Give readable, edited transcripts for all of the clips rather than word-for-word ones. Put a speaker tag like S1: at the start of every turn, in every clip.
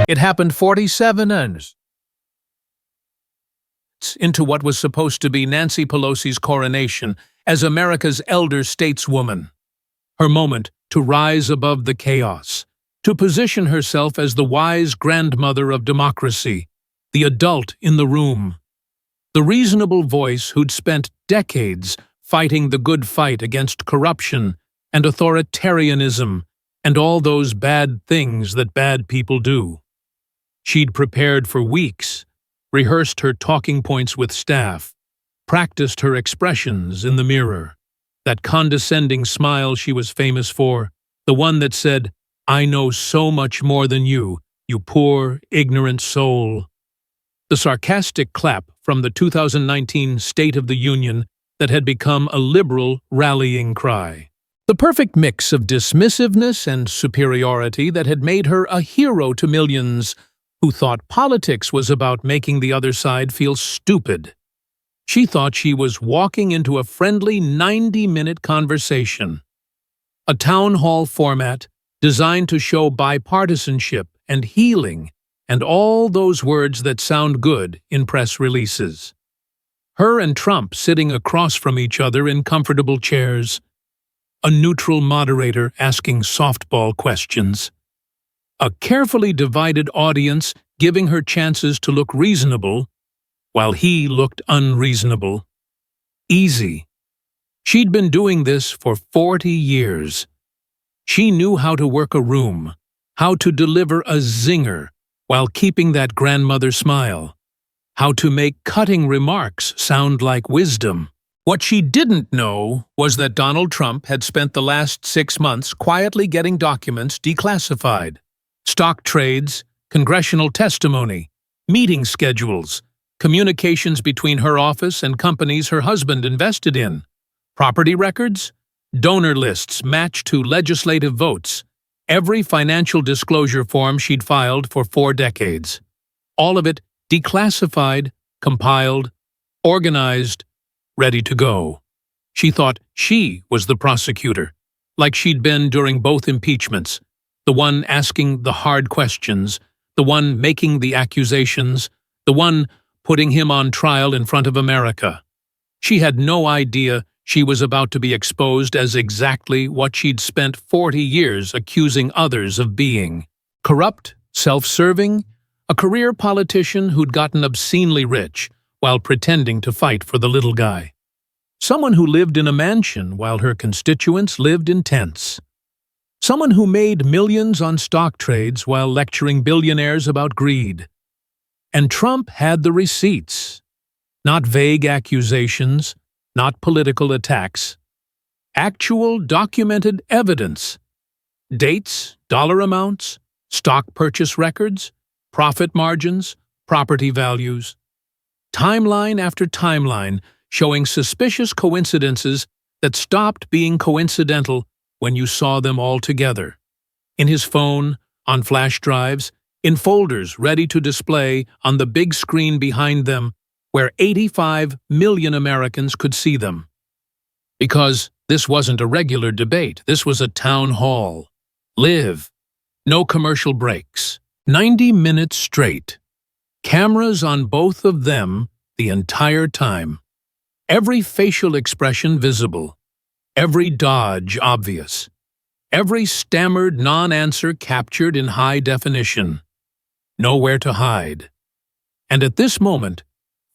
S1: It happened 47 years into what was supposed to be Nancy Pelosi's coronation as America's elder stateswoman. Her moment to rise above the chaos, to position herself as the wise grandmother of democracy, the adult in the room, the reasonable voice who'd spent decades fighting the good fight against corruption and authoritarianism and all those bad things that bad people do. She'd prepared for weeks, rehearsed her talking points with staff, practiced her expressions in the mirror. That condescending smile she was famous for, the one that said, "I know so much more than you poor, ignorant soul." The sarcastic clap from the 2019 State of the Union that had become a liberal rallying cry. The perfect mix of dismissiveness and superiority that had made her a hero to millions who thought politics was about making the other side feel stupid. She thought she was walking into a friendly 90-minute conversation, a town hall format designed to show bipartisanship and healing and all those words that sound good in press releases. Her and Trump sitting across from each other in comfortable chairs, a neutral moderator asking softball questions, a carefully divided audience giving her chances to look reasonable, while he looked unreasonable. Easy. She'd been doing this for 40 years. She knew how to work a room, how to deliver a zinger while keeping that grandmother smile, how to make cutting remarks sound like wisdom. What she didn't know was that Donald Trump had spent the last 6 months quietly getting documents declassified. Stock trades, congressional testimony, meeting schedules, communications between her office and companies her husband invested in, property records, donor lists matched to legislative votes, every financial disclosure form she'd filed for 4 decades. All of it declassified, compiled, organized, ready to go. She thought she was the prosecutor, like she'd been during both impeachments, the one asking the hard questions, the one making the accusations, the one putting him on trial in front of America. She had no idea she was about to be exposed as exactly what she'd spent 40 years accusing others of being. Corrupt, self-serving, a career politician who'd gotten obscenely rich while pretending to fight for the little guy. Someone who lived in a mansion while her constituents lived in tents. Someone who made millions on stock trades while lecturing billionaires about greed. And Trump had the receipts. Not vague accusations, not political attacks. Actual documented evidence. Dates, dollar amounts, stock purchase records, profit margins, property values. Timeline after timeline showing suspicious coincidences that stopped being coincidental when you saw them all together. In his phone, on flash drives, in folders ready to display on the big screen behind them where 85 million Americans could see them. Because this wasn't a regular debate, this was a town hall. Live. No commercial breaks. 90 minutes straight. Cameras on both of them the entire time. Every facial expression visible. Every dodge obvious. Every stammered non-answer captured in high definition. Nowhere to hide. And at this moment,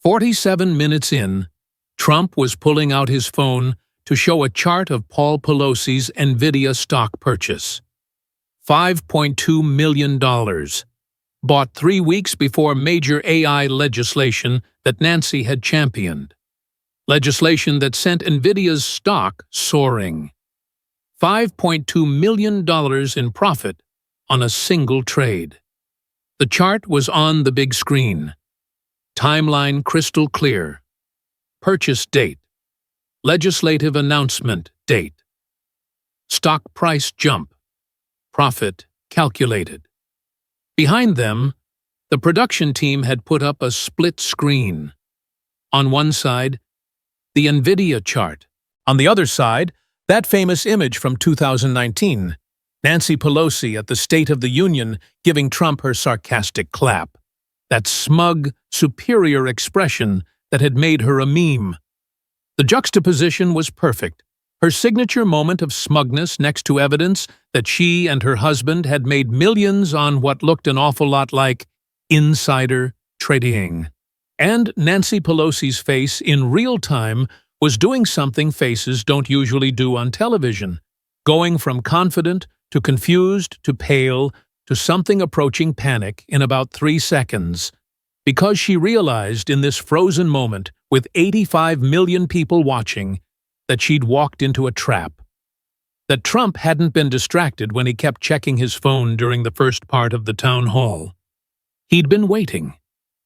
S1: 47 minutes in, Trump was pulling out his phone to show a chart of Paul Pelosi's NVIDIA stock purchase. $5.2 million. Bought 3 weeks before major AI legislation that Nancy had championed. Legislation that sent NVIDIA's stock soaring. $5.2 million in profit on a single trade. The chart was on the big screen. Timeline crystal clear. Purchase date. Legislative announcement date. Stock price jump. Profit calculated. Behind them, the production team had put up a split screen. On one side, the NVIDIA chart. On the other side, that famous image from 2019, Nancy Pelosi at the State of the Union giving Trump her sarcastic clap. That smug, superior expression that had made her a meme. The juxtaposition was perfect. Her signature moment of smugness next to evidence that she and her husband had made millions on what looked an awful lot like insider trading. And Nancy Pelosi's face in real time was doing something faces don't usually do on television, going from confident to confused to pale to something approaching panic in about 3 seconds, because she realized in this frozen moment, with 85 million people watching, that she'd walked into a trap. That Trump hadn't been distracted when he kept checking his phone during the first part of the town hall. He'd been waiting,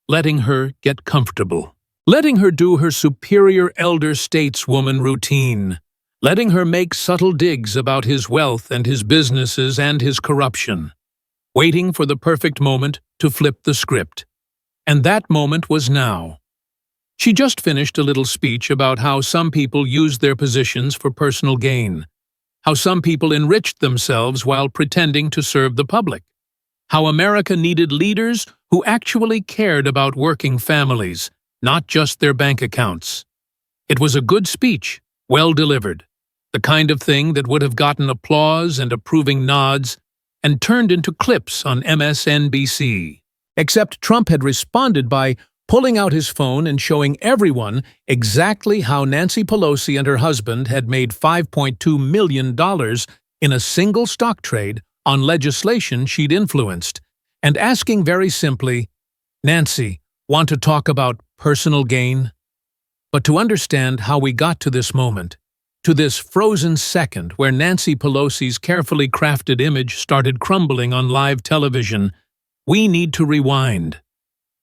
S1: letting her get comfortable, letting her do her superior elder stateswoman routine, letting her make subtle digs about his wealth and his businesses and his corruption, waiting for the perfect moment to flip the script. And that moment was now. She just finished a little speech about how some people used their positions for personal gain, how some people enriched themselves while pretending to serve the public, how America needed leaders who actually cared about working families, not just their bank accounts. It was a good speech, well delivered, the kind of thing that would have gotten applause and approving nods and turned into clips on MSNBC. Except Trump had responded by pulling out his phone and showing everyone exactly how Nancy Pelosi and her husband had made $5.2 million in a single stock trade on legislation she'd influenced, and asking very simply, "Nancy, want to talk about personal gain?" But to understand how we got to this moment, to this frozen second where Nancy Pelosi's carefully crafted image started crumbling on live television, we need to rewind.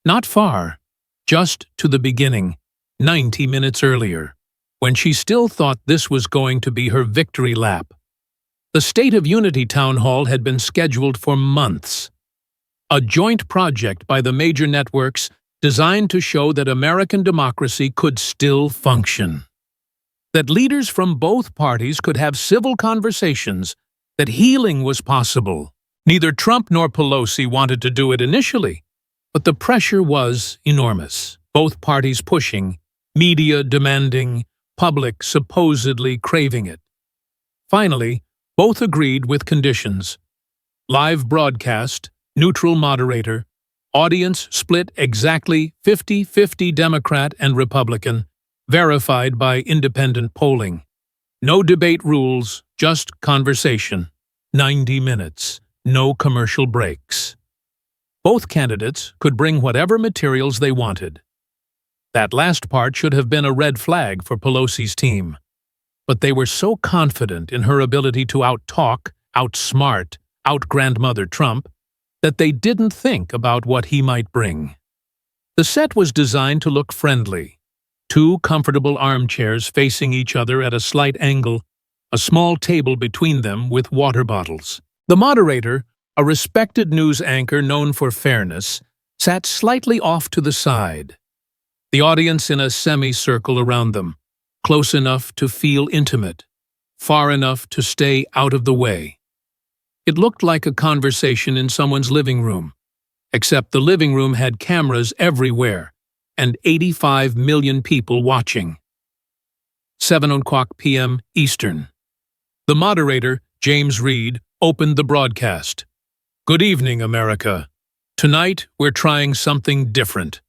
S1: Not far, just to the beginning, 90 minutes earlier, when she still thought this was going to be her victory lap. The State of Unity town hall had been scheduled for months. A joint project by the major networks designed to show that American democracy could still function. That leaders from both parties could have civil conversations, that healing was possible. Neither Trump nor Pelosi wanted to do it initially, but the pressure was enormous. Both parties pushing, media demanding, public supposedly craving it. Finally, both agreed with conditions. Live broadcast, neutral moderator, audience split exactly 50-50 Democrat and Republican, verified by independent polling. No debate rules, just conversation. 90 minutes, no commercial breaks. Both candidates could bring whatever materials they wanted. That last part should have been a red flag for Pelosi's team. But they were so confident in her ability to out-talk, outsmart, out-grandmother Trump that they didn't think about what he might bring. The set was designed to look friendly. 2 comfortable armchairs facing each other at a slight angle, a small table between them with water bottles. The moderator, a respected news anchor known for fairness, sat slightly off to the side. The audience in a semicircle around them, close enough to feel intimate, far enough to stay out of the way. It looked like a conversation in someone's living room, except the living room had cameras everywhere and 85 million people watching. 7:00 p.m. Eastern. The moderator, James Reed, opened the broadcast. "Good evening, America. Tonight, we're trying something different.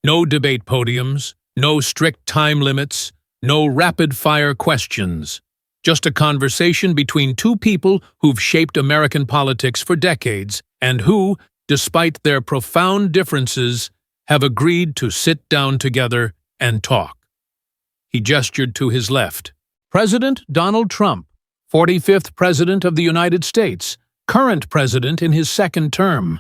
S1: No debate podiums, no strict time limits, no rapid-fire questions. Just a conversation between 2 people who've shaped American politics for decades and who, despite their profound differences, have agreed to sit down together and talk." He gestured to his left. President Donald Trump, 45th President of the United States, current president in his 2nd term.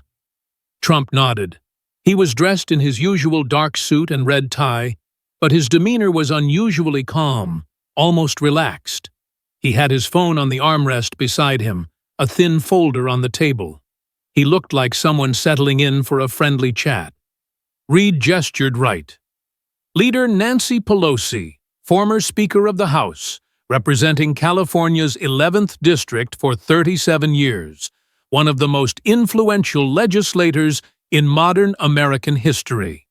S1: Trump nodded. He was dressed in his usual dark suit and red tie, but his demeanor was unusually calm, almost relaxed. He had his phone on the armrest beside him, a thin folder on the table. He looked like someone settling in for a friendly chat. Reed gestured right. "Leader Nancy Pelosi, former Speaker of the House, representing California's 11th district for 37 years, one of the most influential legislators in modern American history.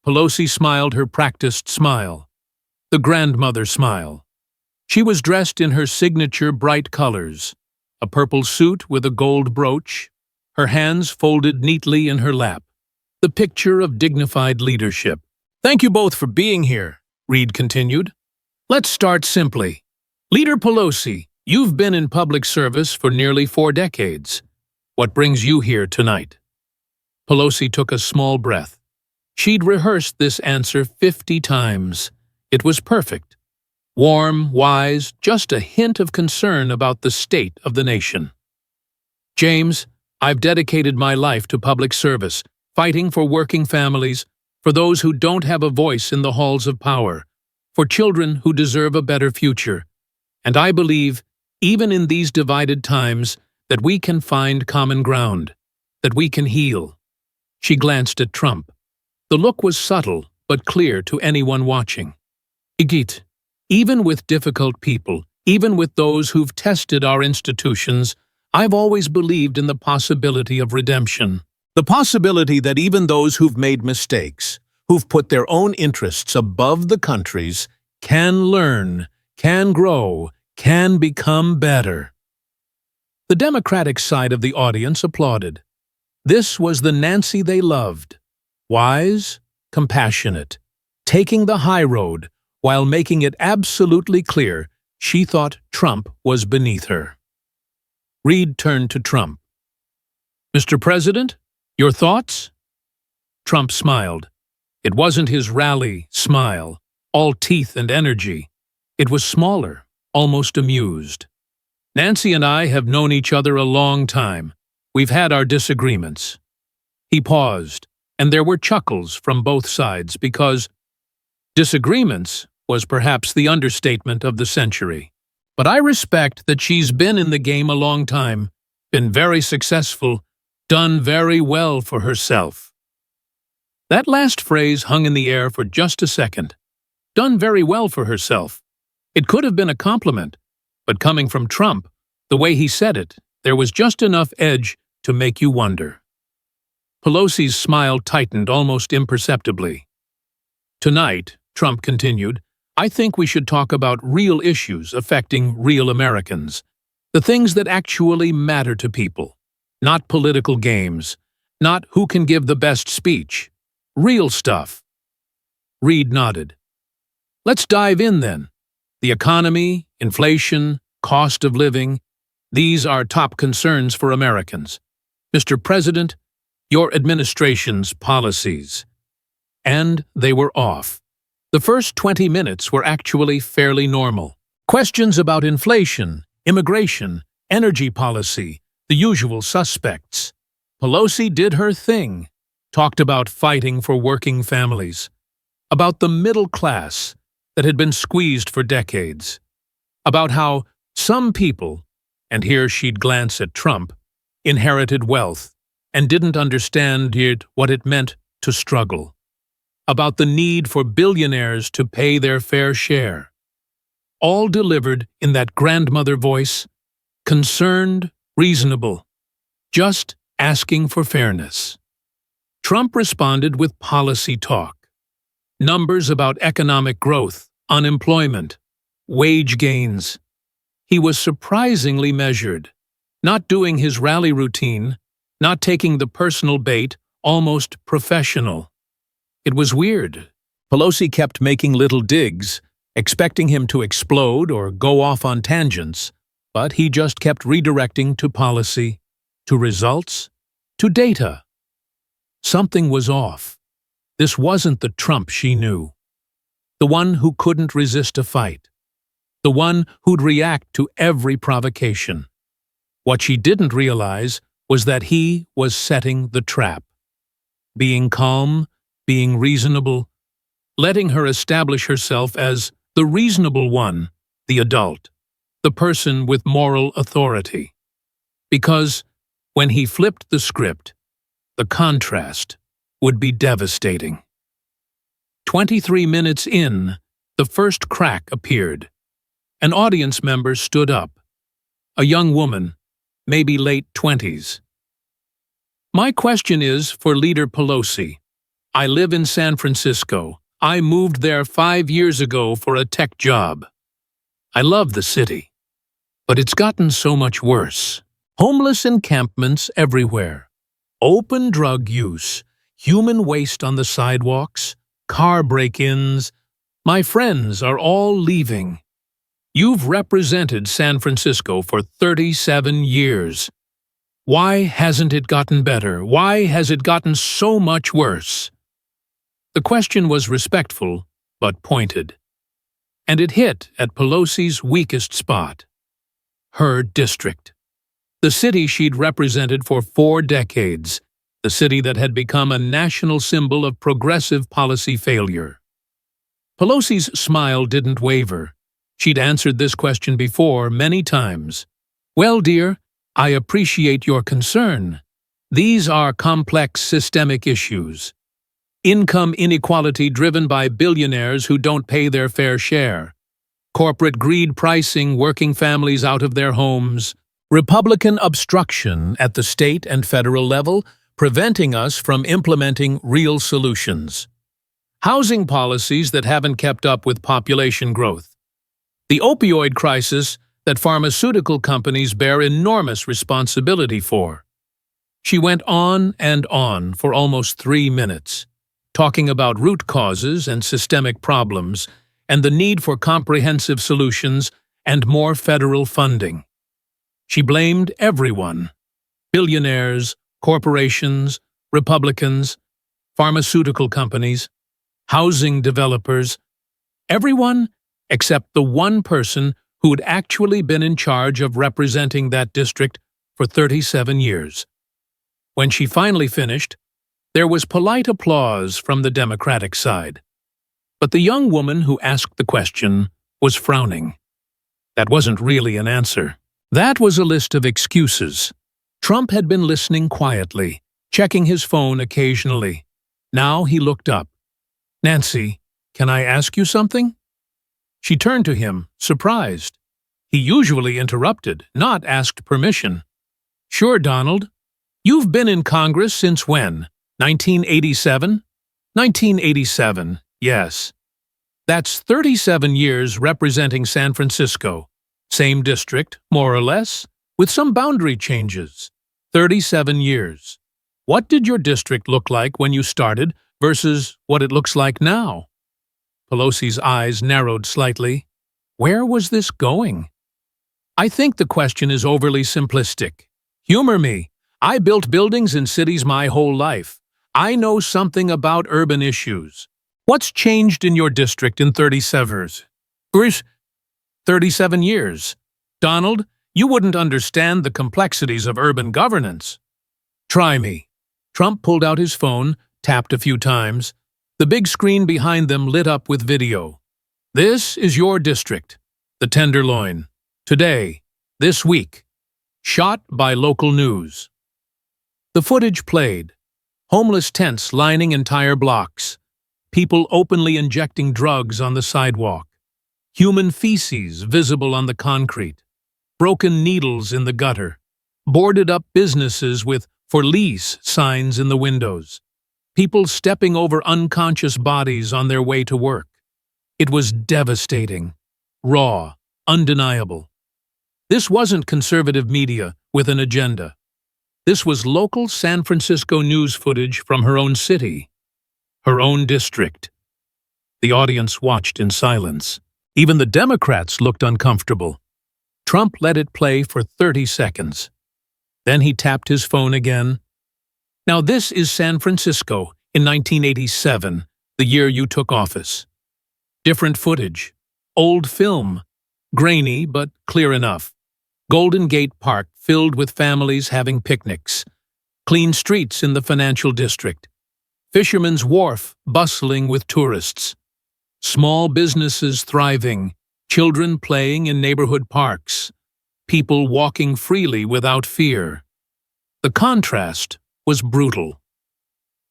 S1: Pelosi smiled her practiced smile, the grandmother smile. She was dressed in her signature bright colors, a purple suit with a gold brooch, her hands folded neatly in her lap, the picture of dignified leadership. "Thank you both for being here," Reed continued. "Let's start simply. Leader Pelosi, you've been in public service for nearly 4 decades. What brings you here tonight?" Pelosi took a small breath. She'd rehearsed this answer 50 times. It was perfect. Warm, wise, just a hint of concern about the state of the nation. "James, I've dedicated my life to public service, fighting for working families, for those who don't have a voice in the halls of power, for children who deserve a better future. And I believe, even in these divided times, that we can find common ground, that we can heal." She glanced at Trump. The look was subtle, but clear to anyone watching. "Igit, even with difficult people, even with those who've tested our institutions, I've always believed in the possibility of redemption. The possibility that even those who've made mistakes, who've put their own interests above the country's, can learn, can grow, can become better." The Democratic side of the audience applauded. This was the Nancy they loved. Wise, compassionate, taking the high road while making it absolutely clear she thought Trump was beneath her. Reed turned to Trump. "Mr. President, your thoughts?" Trump smiled. It wasn't his rally smile, all teeth and energy. It was smaller, almost amused. "Nancy and I have known each other a long time. We've had our disagreements." He paused, and there were chuckles from both sides because disagreements was perhaps the understatement of the century. "But I respect that she's been in the game a long time, been very successful, done very well for herself." That last phrase hung in the air for just a second. Done very well for herself. It could have been a compliment, but coming from Trump, the way he said it, there was just enough edge to make you wonder. Pelosi's smile tightened almost imperceptibly. "Tonight," Trump continued, "I think we should talk about real issues affecting real Americans, the things that actually matter to people, not political games, not who can give the best speech, real stuff." Reed nodded. "Let's dive in then. The economy, inflation, cost of living, these are top concerns for Americans. Mr. President, your administration's policies." And they were off. The first 20 minutes were actually fairly normal. Questions about inflation, immigration, energy policy, the usual suspects. Pelosi did her thing, talked about fighting for working families, about the middle class that had been squeezed for decades, about how some people, and here she'd glance at Trump, inherited wealth and didn't understand yet what it meant to struggle, about the need for billionaires to pay their fair share. All delivered in that grandmother voice, concerned, reasonable, just asking for fairness. Trump responded with policy talk. Numbers about economic growth, unemployment, wage gains. He was surprisingly measured, not doing his rally routine, not taking the personal bait, almost professional. It was weird. Pelosi kept making little digs, expecting him to explode or go off on tangents, but he just kept redirecting to policy, to results, to data. Something was off. This wasn't the Trump she knew. The one who couldn't resist a fight. The one who'd react to every provocation. What she didn't realize was that he was setting the trap. Being calm, being reasonable, letting her establish herself as the reasonable one, the adult, the person with moral authority. Because when he flipped the script, the contrast would be devastating. 23 minutes in, the first crack appeared, An audience member stood up. A young woman, maybe late 20s. My question is for Leader Pelosi. I live in San Francisco. I moved there 5 years ago for a tech job. I love the city, but it's gotten so much worse. Homeless encampments everywhere. Open drug use. Human waste on the sidewalks. Car break-ins. My friends are all leaving. You've represented San Francisco for 37 years. Why hasn't it gotten better? Why has it gotten so much worse? The question was respectful, but pointed. And it hit at Pelosi's weakest spot. Her district. The city she'd represented for 4 decades. The city that had become a national symbol of progressive policy failure. Pelosi's smile didn't waver. She'd answered this question before many times. Well, dear, I appreciate your concern. These are complex systemic issues. Income inequality driven by billionaires who don't pay their fair share. Corporate greed pricing working families out of their homes. Republican obstruction at the state and federal level, preventing us from implementing real solutions. Housing policies that haven't kept up with population growth. The opioid crisis that pharmaceutical companies bear enormous responsibility for. She went on and on for almost 3 minutes, talking about root causes and systemic problems, and the need for comprehensive solutions and more federal funding. She blamed everyone: billionaires, corporations, Republicans, pharmaceutical companies, housing developers, everyone except the one person who'd actually been in charge of representing that district for 37 years. When she finally finished, there was polite applause from the Democratic side. But the young woman who asked the question was frowning. That wasn't really an answer. That was a list of excuses. Trump had been listening quietly, checking his phone occasionally. Now he looked up. Nancy, can I ask you something? She turned to him, surprised. He usually interrupted, not asked permission. Sure, Donald. You've been in Congress since when? 1987? 1987, yes. That's 37 years representing San Francisco. Same district, more or less, with some boundary changes. 37 years. What did your district look like when you started versus what it looks like now? Pelosi's eyes narrowed slightly. Where was this going? I think the question is overly simplistic. Humor me. I built buildings in cities my whole life. I know something about urban issues. What's changed in your district in 37 years? Donald, you wouldn't understand the complexities of urban governance. Try me. Trump pulled out his phone, tapped a few times. The big screen behind them lit up with video. This is your district, the Tenderloin. Today, this week. Shot by local news. The footage played. Homeless tents lining entire blocks. People openly injecting drugs on the sidewalk. Human feces visible on the concrete. Broken needles in the gutter. Boarded up businesses with "For lease" signs in the windows. People stepping over unconscious bodies on their way to work. It was devastating, raw, undeniable. This wasn't conservative media with an agenda. This was local San Francisco news footage from her own city, her own district. The audience watched in silence. Even the Democrats looked uncomfortable. Trump let it play for 30 seconds. Then he tapped his phone again. Now this is San Francisco in 1987, the year you took office. Different footage. Old film. Grainy, but clear enough. Golden Gate Park filled with families having picnics. Clean streets in the financial district. Fisherman's Wharf bustling with tourists. Small businesses thriving. Children playing in neighborhood parks. People walking freely without fear. The contrast was brutal.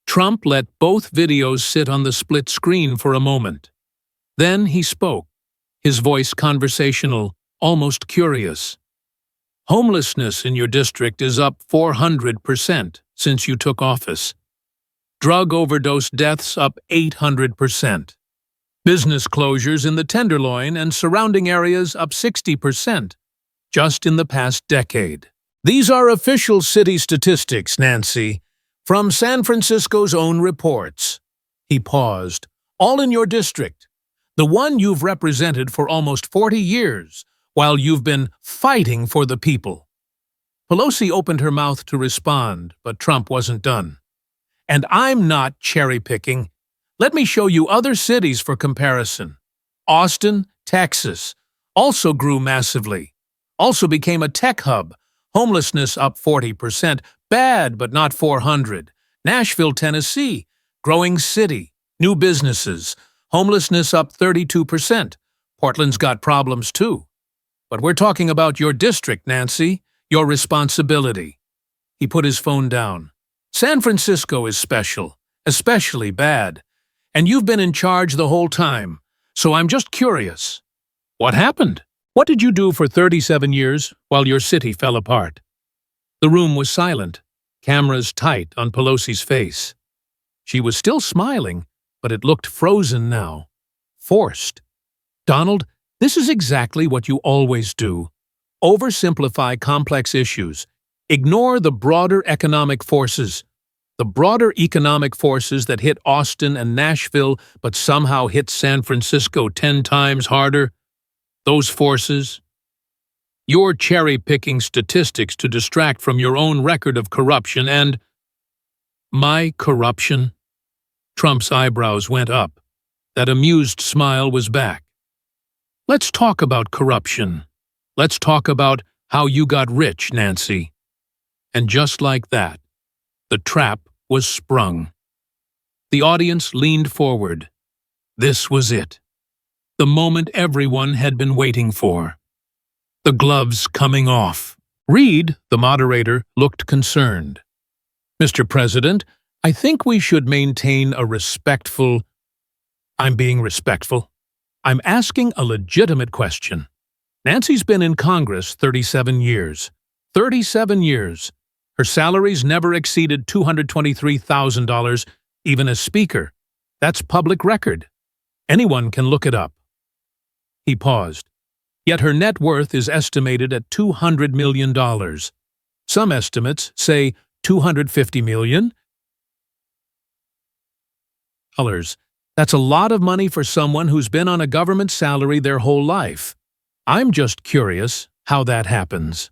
S1: Trump let both videos sit on the split screen for a moment. Then he spoke. his voice conversational, almost curious. Homelessness in your district is up 400% since you took office. Drug overdose deaths up 800%. Business closures in the Tenderloin and surrounding areas up 60% just in the past decade. These are official city statistics, Nancy, from San Francisco's own reports. He paused. All in your district, the one you've represented for almost 40 years, while you've been fighting for the people. Pelosi opened her mouth to respond, but Trump wasn't done. And I'm not cherry-picking. Let me show you other cities for comparison. Austin, Texas, also grew massively. Also became a tech hub. Homelessness up 40%. Bad, but not 400. Nashville, Tennessee, growing city. New businesses. Homelessness up 32%. Portland's got problems too. But we're talking about your district, Nancy. Your responsibility. He put his phone down. San Francisco is special. Especially bad. And you've been in charge the whole time. So I'm just curious. What happened? What did you do for 37 years while your city fell apart? The room was silent, cameras tight on Pelosi's face. She was still smiling, but it looked frozen now. Forced. Donald, this is exactly what you always do. Oversimplify complex issues. Ignore the broader economic forces. The broader economic forces that hit Austin and Nashville but somehow hit San Francisco 10 times harder. Those forces. You're cherry-picking statistics to distract from your own record of corruption and… My corruption? Trump's eyebrows went up. That amused smile was back. Let's talk about corruption. Let's talk about how you got rich, Nancy. And just like that, the trap was sprung. The audience leaned forward. This was it. The moment everyone had been waiting for. The gloves coming off. Reed, the moderator, looked concerned. Mr. President, I think we should maintain a respectful… I'm being respectful. I'm asking a legitimate question. Nancy's been in Congress 37 years. 37 years. Her salaries never exceeded $223,000, even as Speaker. That's public record. Anyone can look it up. He paused. Yet her net worth is estimated at $200 million. Some estimates say $250 million. That's a lot of money for someone who's been on a government salary their whole life. I'm just curious how that happens.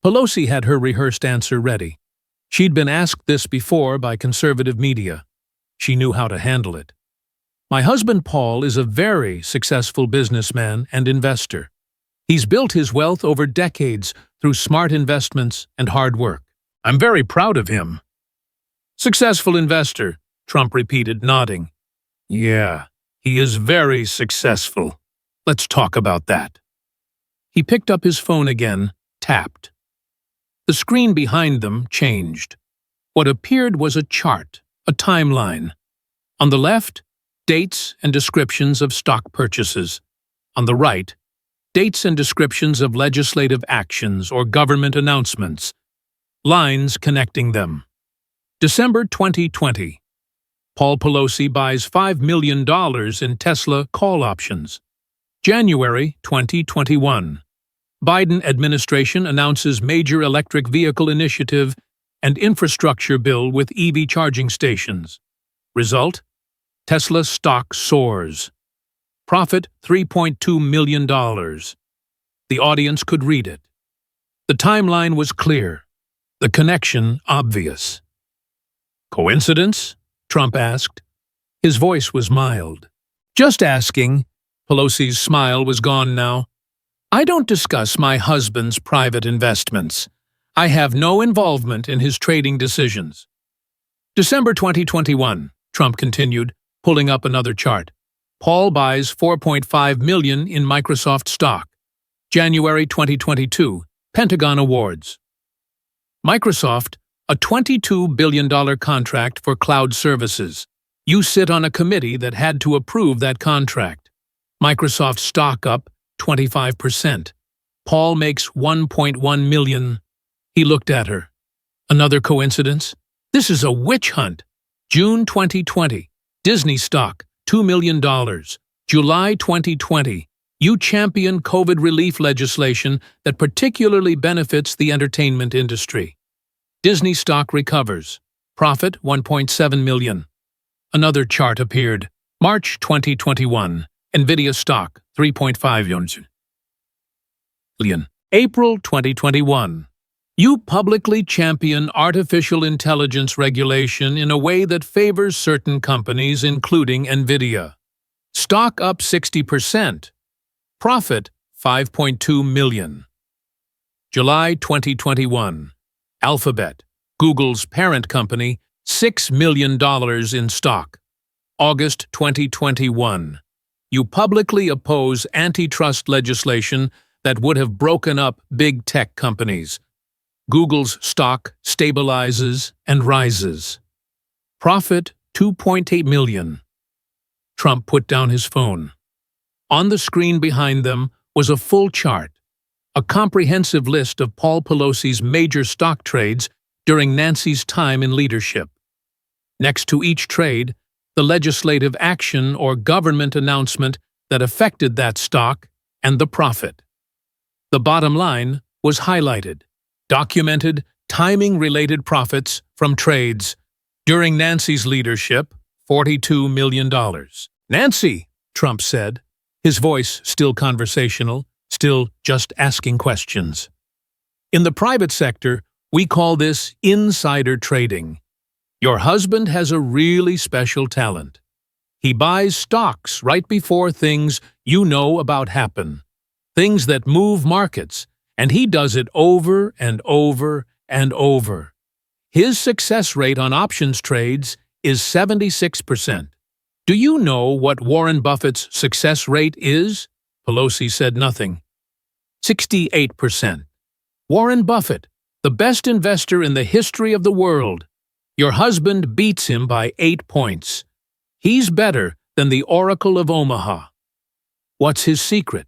S1: Pelosi had her rehearsed answer ready. She'd been asked this before by conservative media. She knew how to handle it. My husband Paul is a very successful businessman and investor. He's built his wealth over decades through smart investments and hard work. I'm very proud of him. Successful investor, Trump repeated, nodding. Yeah, he is very successful. Let's talk about that. He picked up his phone again, tapped. The screen behind them changed. What appeared was a chart, a timeline. On the left, dates and descriptions of stock purchases. On the right, dates and descriptions of legislative actions or government announcements. Lines connecting them. December 2020. Paul Pelosi buys $5 million in Tesla call options. January 2021. Biden administration announces major electric vehicle initiative and infrastructure bill with EV charging stations. Result? Tesla stock soars. Profit $3.2 million. The audience could read it. The timeline was clear. The connection obvious. Coincidence? Trump asked. His voice was mild. Just asking. Pelosi's smile was gone now. I don't discuss my husband's private investments. I have no involvement in his trading decisions. December 2021, Trump continued, pulling up another chart. Paul buys $4.5 million in Microsoft stock. January 2022, Pentagon Awards. Microsoft, a $22 billion contract for cloud services. You sit on a committee that had to approve that contract. Microsoft stock up 25%. Paul makes $1.1 million. He looked at her. Another coincidence? This is a witch hunt. June 2020. Disney stock, $2 million. July 2020. You champion COVID relief legislation that particularly benefits the entertainment industry. Disney stock recovers. Profit, $1.7 million. Another chart appeared. March 2021. Nvidia stock, $3.5 million. April 2021. You publicly champion artificial intelligence regulation in a way that favors certain companies, including Nvidia. Stock up 60%. Profit, $5.2 million. July 2021. Alphabet, Google's parent company, $6 million in stock. August 2021. You publicly oppose antitrust legislation that would have broken up big tech companies. Google's stock stabilizes and rises. Profit, $2.8 million. Trump put down his phone. On the screen behind them was a full chart, a comprehensive list of Paul Pelosi's major stock trades during Nancy's time in leadership. Next to each trade, the legislative action or government announcement that affected that stock and the profit. The bottom line was highlighted. Documented, timing-related profits from trades. During Nancy's leadership, $42 million. Nancy, Trump said, his voice still conversational, still just asking questions. In the private sector, we call this insider trading. Your husband has a really special talent. He buys stocks right before things you know about happen, things that move markets, and he does it over and over and over. His success rate on options trades is 76%. Do you know what Warren Buffett's success rate is? Pelosi said nothing. 68%. Warren Buffett, the best investor in the history of the world. Your husband beats him by 8 points. He's better than the Oracle of Omaha. What's his secret?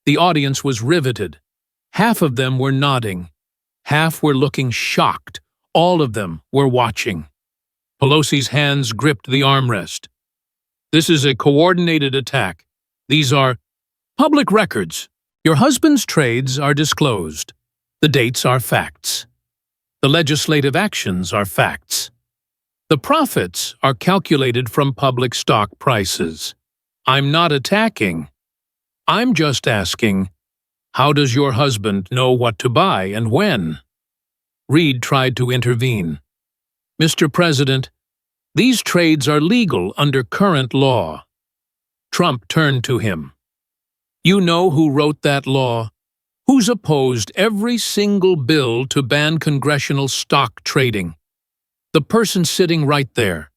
S1: The audience was riveted. Half of them were nodding. Half were looking shocked. All of them were watching. Pelosi's hands gripped the armrest. This is a coordinated attack. These are public records. Your husband's trades are disclosed. The dates are facts. The legislative actions are facts. The profits are calculated from public stock prices. I'm not attacking. I'm just asking, how does your husband know what to buy and when? Reid tried to intervene. Mr. President, these trades are legal under current law. Trump turned to him. You know who wrote that law? Who's opposed every single bill to ban congressional stock trading? The person sitting right there.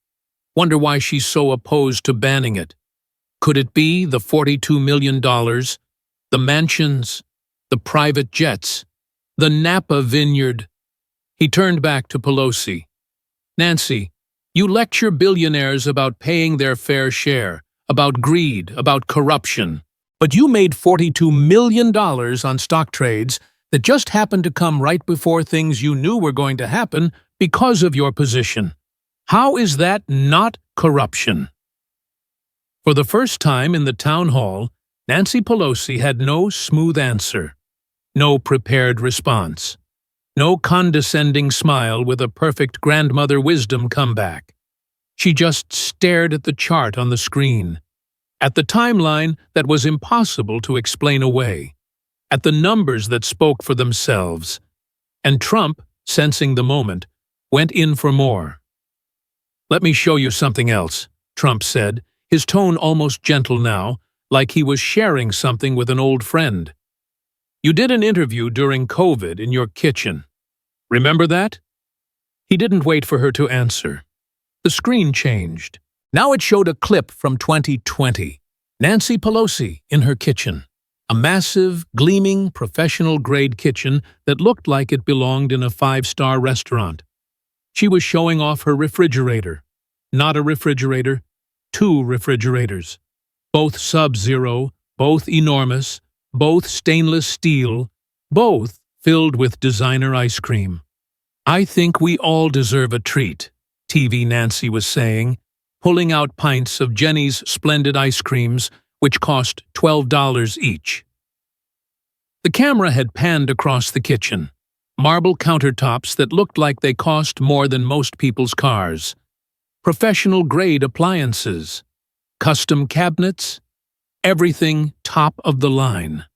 S1: Wonder why she's so opposed to banning it. Could it be the $42 million, the mansions, the private jets, the Napa vineyard? He turned back to Pelosi. Nancy, you lecture billionaires about paying their fair share, about greed, about corruption. But you made $42 million on stock trades that just happened to come right before things you knew were going to happen because of your position. How is that not corruption? For the first time in the town hall, Nancy Pelosi had no smooth answer, no prepared response, no condescending smile with a perfect grandmother wisdom comeback. She just stared at the chart on the screen, at the timeline that was impossible to explain away, at the numbers that spoke for themselves. And Trump, sensing the moment, went in for more. Let me show you something else, Trump said, his tone almost gentle now, like he was sharing something with an old friend. You did an interview during COVID in your kitchen. Remember that? He didn't wait for her to answer. The screen changed. Now it showed a clip from 2020. Nancy Pelosi in her kitchen. A massive, gleaming, professional-grade kitchen that looked like it belonged in a five-star restaurant. She was showing off her refrigerator. Not a refrigerator, 2 refrigerators. Both Sub-Zero, both enormous, both stainless steel, both filled with designer ice cream. "I think we all deserve a treat," TV Nancy was saying, pulling out pints of Jenny's splendid ice creams, which cost $12 each. The camera had panned across the kitchen. Marble countertops that looked like they cost more than most people's cars. Professional-grade appliances. Custom cabinets. Everything top of the line.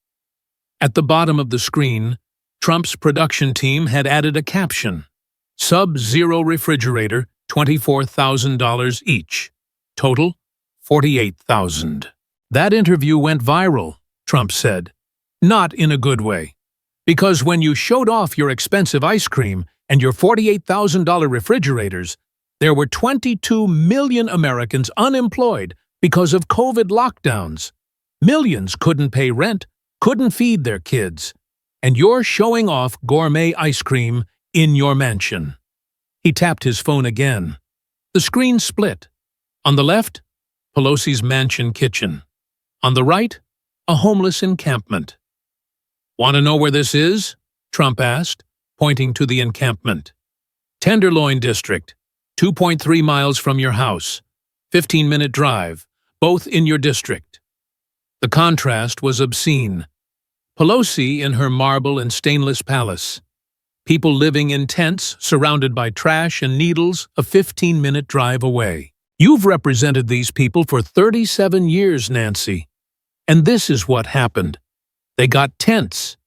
S1: At the bottom of the screen, Trump's production team had added a caption. Sub-Zero refrigerator, $24,000 each. Total, $48,000. "That interview went viral," Trump said. "Not in a good way. Because when you showed off your expensive ice cream and your $48,000 refrigerators, there were 22 million Americans unemployed because of COVID lockdowns. Millions couldn't pay rent, couldn't feed their kids, and you're showing off gourmet ice cream in your mansion." He tapped his phone again. The screen split. On the left, Pelosi's mansion kitchen. On the right, a homeless encampment. "Want to know where this is?" Trump asked, pointing to the encampment. "Tenderloin District, 2.3 miles from your house, 15-minute drive, both in your district." The contrast was obscene. Pelosi in her marble and stainless palace. People living in tents surrounded by trash and needles a 15-minute drive away. "You've represented these people for 37 years, Nancy. And this is what happened. They got tents.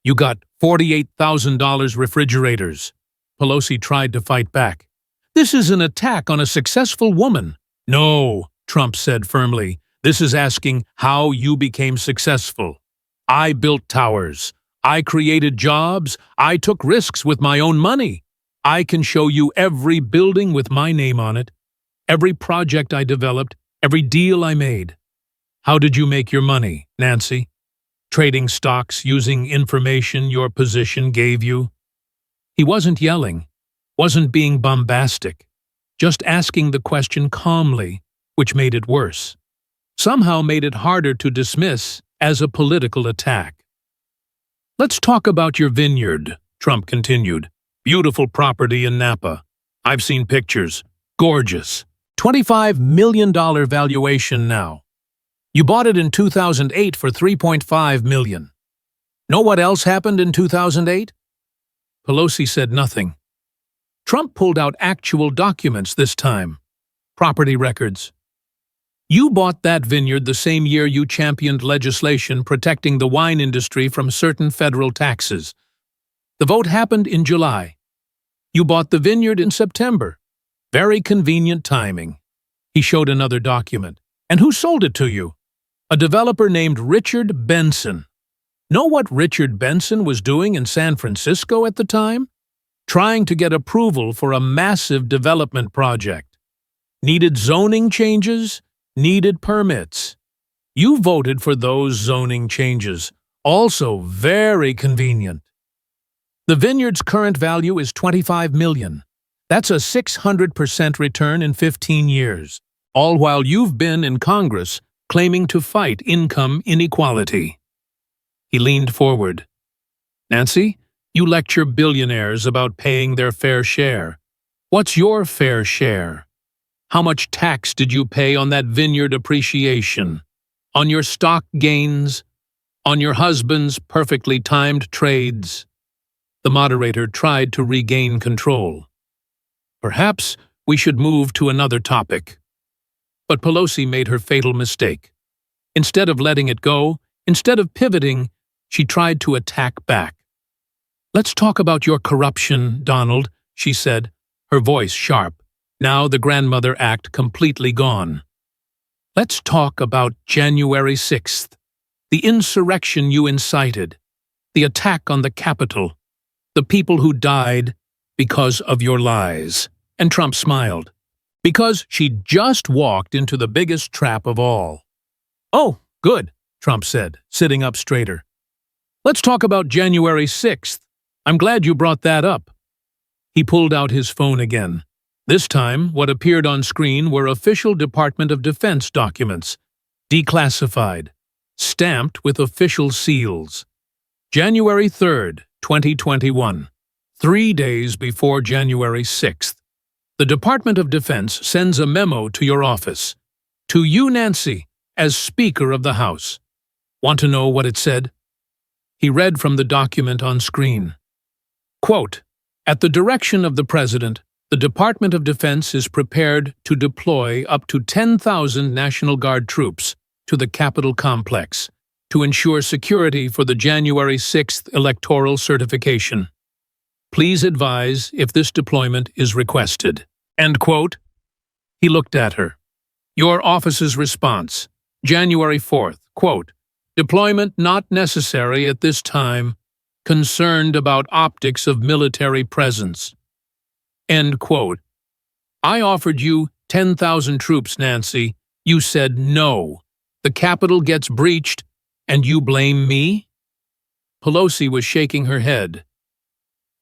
S1: You got $48,000 refrigerators." Pelosi tried to fight back. "This is an attack on a successful woman." "No," Trump said firmly. "This is asking how you became successful. I built towers. I created jobs. I took risks with my own money. I can show you every building with my name on it, every project I developed, every deal I made. How did you make your money, Nancy? Trading stocks using information your position gave you?" He wasn't yelling, wasn't being bombastic, just asking the question calmly, which made it worse. Somehow made it harder to dismiss as a political attack. "Let's talk about your vineyard," Trump continued. "Beautiful property in Napa. I've seen pictures. Gorgeous. $25 million valuation now. You bought it in 2008 for $3.5 million. Know what else happened in 2008? Pelosi said nothing. Trump pulled out actual documents this time. Property records. "You bought that vineyard the same year you championed legislation protecting the wine industry from certain federal taxes. The vote happened in July. You bought the vineyard in September. Very convenient timing." He showed another document. "And who sold it to you? A developer named Richard Benson. Know what Richard Benson was doing in San Francisco at the time? Trying to get approval for a massive development project. Needed zoning changes, needed permits. You voted for those zoning changes. Also very convenient. The vineyard's current value is $25 million. That's a 600% return in 15 years, all while you've been in Congress claiming to fight income inequality." He leaned forward. "Nancy, you lecture billionaires about paying their fair share. What's your fair share? How much tax did you pay on that vineyard appreciation? On your stock gains? On your husband's perfectly timed trades?" The moderator tried to regain control. "Perhaps we should move to another topic." But Pelosi made her fatal mistake. Instead of letting it go, instead of pivoting, she tried to attack back. "Let's talk about your corruption, Donald," she said, her voice sharp, now the grandmother act completely gone. "Let's talk about January 6th, the insurrection you incited, the attack on the Capitol, the people who died because of your lies." And Trump smiled. Because she'd just walked into the biggest trap of all. "Oh, good," Trump said, sitting up straighter. "Let's talk about January 6th. I'm glad you brought that up." He pulled out his phone again. This time, what appeared on screen were official Department of Defense documents. declassified, stamped with official seals. January 3rd, 2021, 3 days before January 6th. The Department of Defense sends a memo to your office. To you, Nancy, as Speaker of the House. Want to know what it said? He read from the document on screen. Quote, "At the direction of the President, the Department of Defense is prepared to deploy up to 10,000 National Guard troops to the Capitol complex to ensure security for the January 6th electoral certification. Please advise if this deployment is requested." End quote. He looked at her. Your office's response, January 4th, quote, "Deployment not necessary at this time, concerned about optics of military presence." End quote. I offered you 10,000 troops, Nancy. You said no. The Capitol gets breached, and you blame me? Pelosi was shaking her head.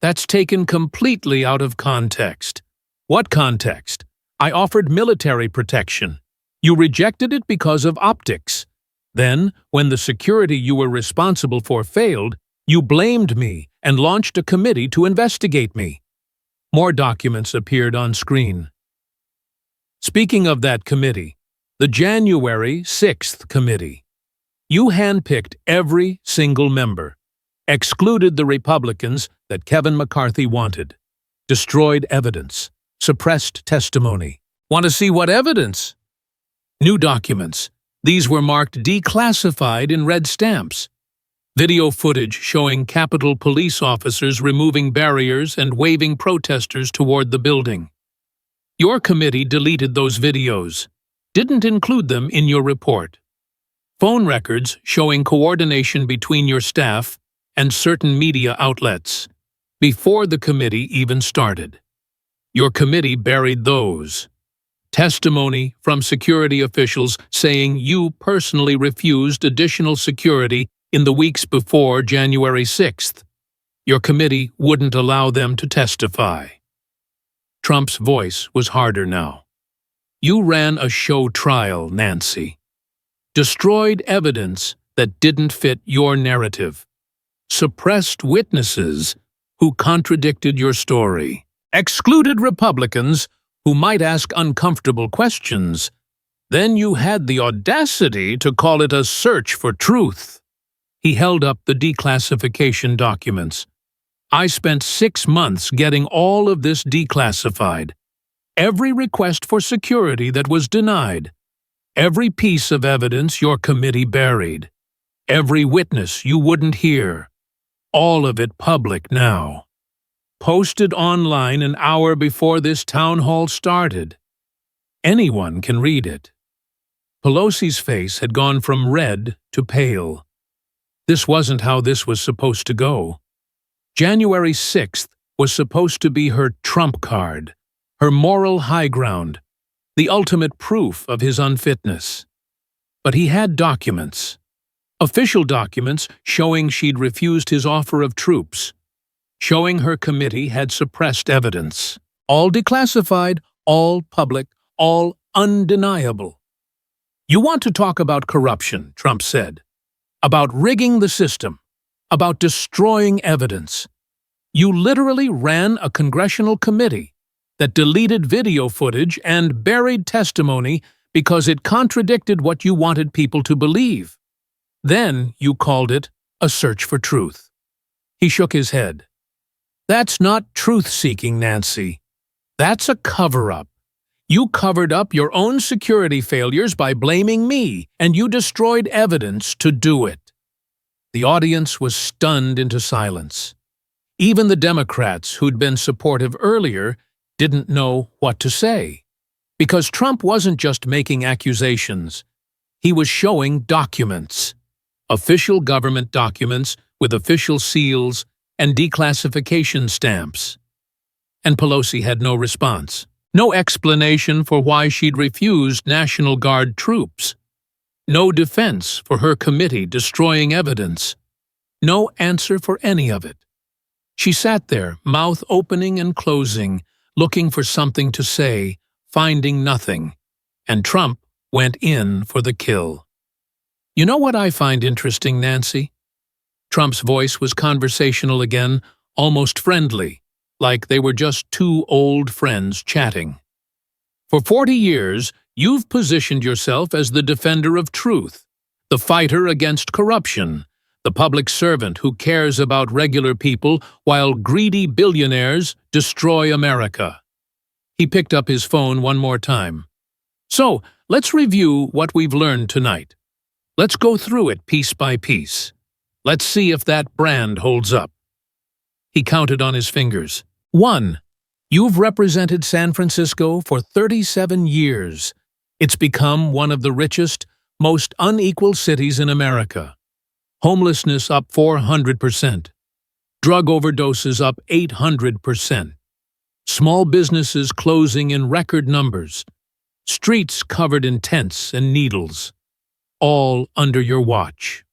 S1: That's taken completely out of context. What context? I offered military protection. You rejected it because of optics. Then, when the security you were responsible for failed, you blamed me and launched a committee to investigate me. More documents appeared on screen. Speaking of that committee, the January 6th committee. You handpicked every single member, excluded the Republicans that Kevin McCarthy wanted, destroyed evidence, suppressed testimony. Want to see what evidence? New documents. These were marked declassified in red stamps. Video footage showing Capitol police officers removing barriers and waving protesters toward the building. Your committee deleted those videos, didn't include them in your report. Phone records showing coordination between your staff and certain media outlets, before the committee even started. Your committee buried those. Testimony from security officials saying you personally refused additional security in the weeks before January 6th. Your committee wouldn't allow them to testify. Trump's voice was harder now. You ran a show trial, Nancy. Destroyed evidence that didn't fit your narrative. Suppressed witnesses who contradicted your story. Excluded Republicans who might ask uncomfortable questions. Then you had the audacity to call it a search for truth. He held up the declassification documents. I spent 6 months getting all of this declassified. Every request for security that was denied. Every piece of evidence your committee buried. Every witness you wouldn't hear. All of it public now. Posted online an hour before this town hall started. Anyone can read it. Pelosi's face had gone from red to pale. This wasn't how this was supposed to go. January 6th was supposed to be her trump card, her moral high ground, the ultimate proof of his unfitness. But he had documents. Official documents showing she'd refused his offer of troops. Showing her committee had suppressed evidence. All declassified, all public, all undeniable. You want to talk about corruption, Trump said. About rigging the system. About destroying evidence. You literally ran a congressional committee that deleted video footage and buried testimony because it contradicted what you wanted people to believe. Then you called it a search for truth. He shook his head. That's not truth-seeking, Nancy. That's a cover-up. You covered up your own security failures by blaming me, and you destroyed evidence to do it. The audience was stunned into silence. Even the Democrats who'd been supportive earlier didn't know what to say. Because Trump wasn't just making accusations. He was showing documents. Official government documents with official seals and declassification stamps. And Pelosi had no response. No explanation for why she'd refused National Guard troops. No defense for her committee destroying evidence. No answer for any of it. She sat there, mouth opening and closing, looking for something to say, finding nothing. And Trump went in for the kill. You know what I find interesting, Nancy? Trump's voice was conversational again, almost friendly, like they were just two old friends chatting. For 40 years, you've positioned yourself as the defender of truth, the fighter against corruption, the public servant who cares about regular people while greedy billionaires destroy America. He picked up his phone one more time. So, let's review what we've learned tonight. Let's go through it piece by piece. Let's see if that brand holds up. He counted on his fingers. 1. You've represented San Francisco for 37 years. It's become one of the richest, most unequal cities in America. Homelessness up 400%. Drug overdoses up 800%. Small businesses closing in record numbers. Streets covered in tents and needles. All under your watch.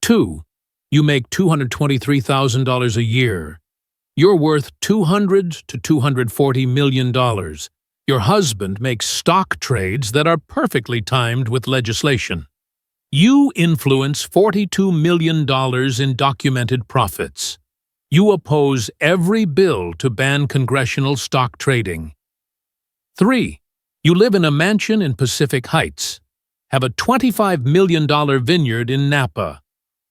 S1: 2. You make $223,000 a year. You're worth $200 to $240 million. Your husband makes stock trades that are perfectly timed with legislation. You influence $42 million in documented profits. You oppose every bill to ban congressional stock trading. 3. You live in a mansion in Pacific Heights. Have a $25 million vineyard in Napa.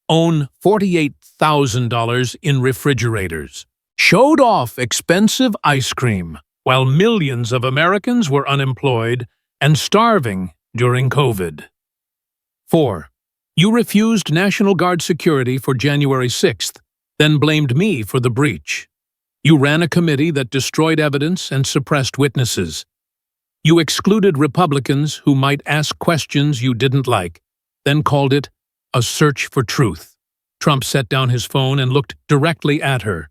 S1: Own $48,000 in refrigerators. Showed off expensive ice cream while millions of Americans were unemployed and starving during COVID. 4. You refused National Guard security for January 6th, then blamed me for the breach. You ran a committee that destroyed evidence and suppressed witnesses. You excluded Republicans who might ask questions you didn't like, then called it a search for truth. Trump set down his phone and looked directly at her.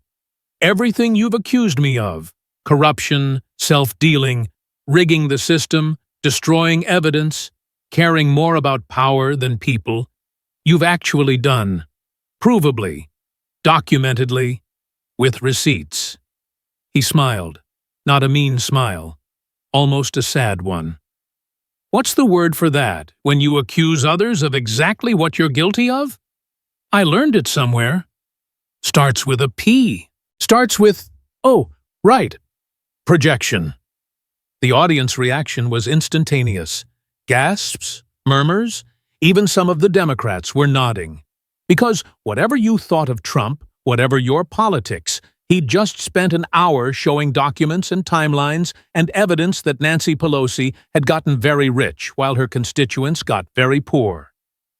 S1: Everything you've accused me of, corruption, self-dealing, rigging the system, destroying evidence, caring more about power than people, you've actually done, provably, documentedly, with receipts. He smiled, not a mean smile, almost a sad one. What's the word for that, when you accuse others of exactly what you're guilty of? I learned it somewhere. Starts with a P. Starts with, oh, right, projection. The audience reaction was instantaneous. Gasps, murmurs, even some of the Democrats were nodding. Because whatever you thought of Trump, whatever your politics, he'd just spent an hour showing documents and timelines and evidence that Nancy Pelosi had gotten very rich while her constituents got very poor.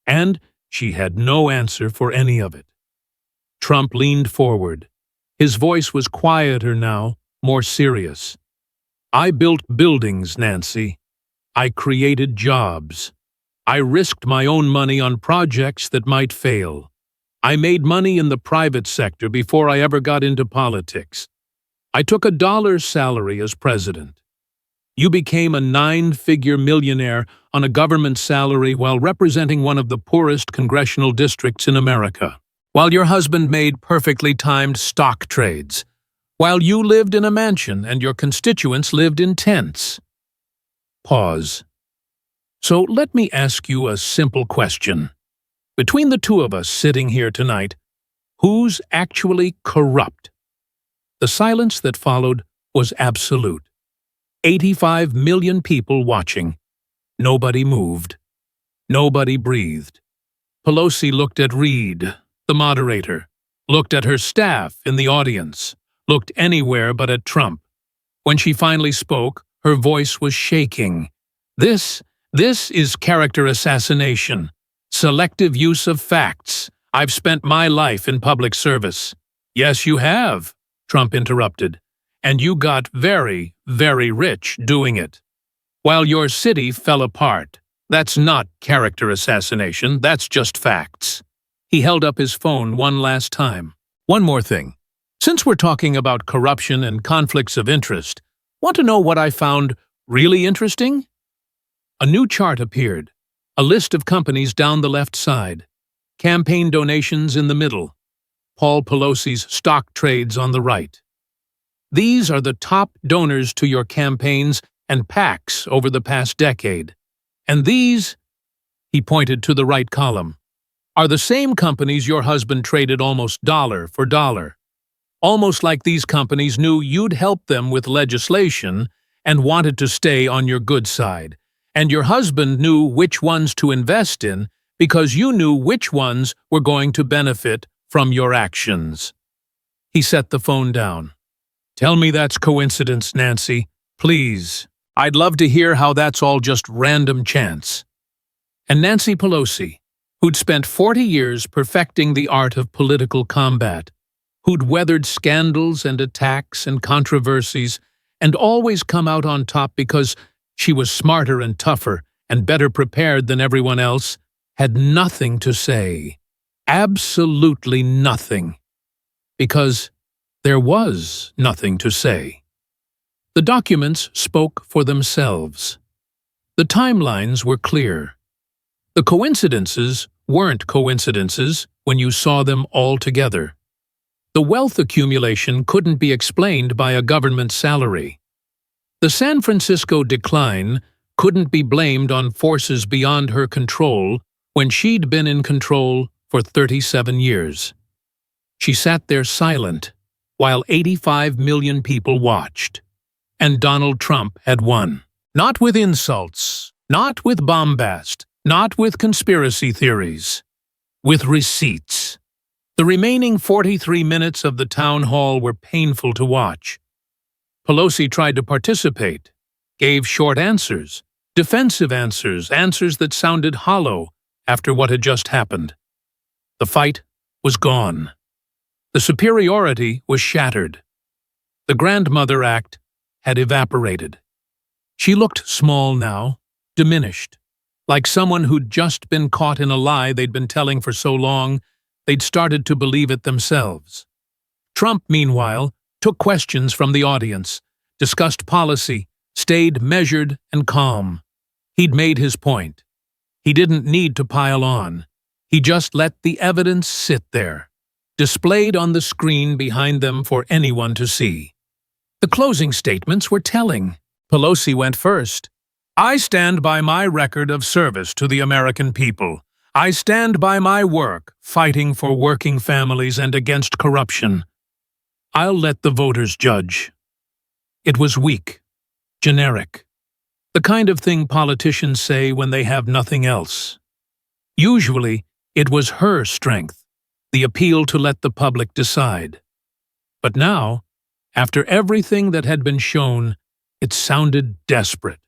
S1: And she had no answer for any of it. Trump leaned forward. His voice was quieter now, more serious. I built buildings, Nancy. I created jobs. I risked my own money on projects that might fail. I made money in the private sector before I ever got into politics. I took a $1 salary as president. You became a 9-figure millionaire on a government salary while representing one of the poorest congressional districts in America. While your husband made perfectly timed stock trades. While you lived in a mansion and your constituents lived in tents. Pause. So let me ask you a simple question. Between the two of us sitting here tonight, who's actually corrupt? The silence that followed was absolute. 85 million people watching. Nobody moved. Nobody breathed. Pelosi looked at Reid, the moderator, looked at her staff in the audience, looked anywhere but at Trump. When she finally spoke, her voice was shaking. This is character assassination. Selective use of facts. I've spent my life in public service. Yes, you have, Trump interrupted. And you got very, very rich doing it. While your city fell apart. That's not character assassination, that's just facts. He held up his phone one last time. One more thing. Since we're talking about corruption and conflicts of interest, want to know what I found really interesting? A new chart appeared. A list of companies down the left side. Campaign donations in the middle. Paul Pelosi's stock trades on the right. These are the top donors to your campaigns and PACs over the past decade. And these He pointed to the right column. Are the same companies your husband traded almost dollar for dollar. Almost like these companies knew you'd help them with legislation and wanted to stay on your good side. And your husband knew which ones to invest in because you knew which ones were going to benefit from your actions. He set the phone down. Tell me that's coincidence, Nancy. Please. I'd love to hear how that's all just random chance. And Nancy Pelosi, who'd spent 40 years perfecting the art of political combat, who'd weathered scandals and attacks and controversies and always come out on top because she was smarter and tougher and better prepared than everyone else, had nothing to say. Absolutely nothing. Because there was nothing to say. The documents spoke for themselves. The timelines were clear. The coincidences weren't coincidences when you saw them all together. The wealth accumulation couldn't be explained by a government salary. The San Francisco decline couldn't be blamed on forces beyond her control when she'd been in control for 37 years. She sat there silent while 85 million people watched. And Donald Trump had won. Not with insults, not with bombast, not with conspiracy theories. With receipts. The remaining 43 minutes of the town hall were painful to watch. Pelosi tried to participate, gave short answers, defensive answers, answers that sounded hollow after what had just happened. The fight was gone. The superiority was shattered. The grandmother act had evaporated. She looked small now, diminished, like someone who'd just been caught in a lie they'd been telling for so long they'd started to believe it themselves. Trump, meanwhile, took questions from the audience, discussed policy, stayed measured and calm. He'd made his point. He didn't need to pile on. He just let the evidence sit there, displayed on the screen behind them for anyone to see. The closing statements were telling. Pelosi went first. I stand by my record of service to the American people. I stand by my work, fighting for working families and against corruption. I'll let the voters judge. It was weak, generic, the kind of thing politicians say when they have nothing else. Usually, it was her strength, the appeal to let the public decide. But now, after everything that had been shown, it sounded desperate.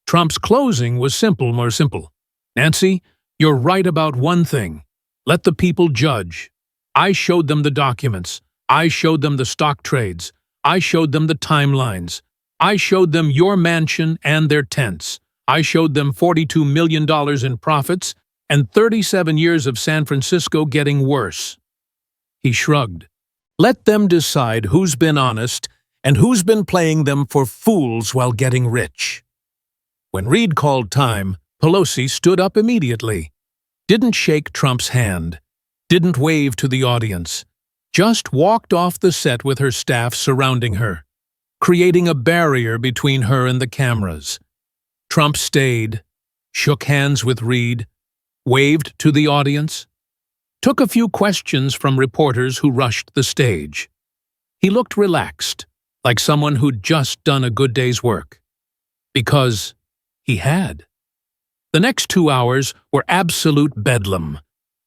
S1: Trump's closing was more simple. Nancy, you're right about one thing. Let the people judge. I showed them the documents. I showed them the stock trades. I showed them the timelines. I showed them your mansion and their tents. I showed them $42 million in profits and 37 years of San Francisco getting worse. He shrugged. Let them decide who's been honest and who's been playing them for fools while getting rich. When Reid called time, Pelosi stood up immediately. Didn't shake Trump's hand. Didn't wave to the audience. Just walked off the set with her staff surrounding her, creating a barrier between her and the cameras. Trump stayed, shook hands with Reid, waved to the audience, took a few questions from reporters who rushed the stage. He looked relaxed, like someone who'd just done a good day's work. Because he had. The next 2 hours were absolute bedlam.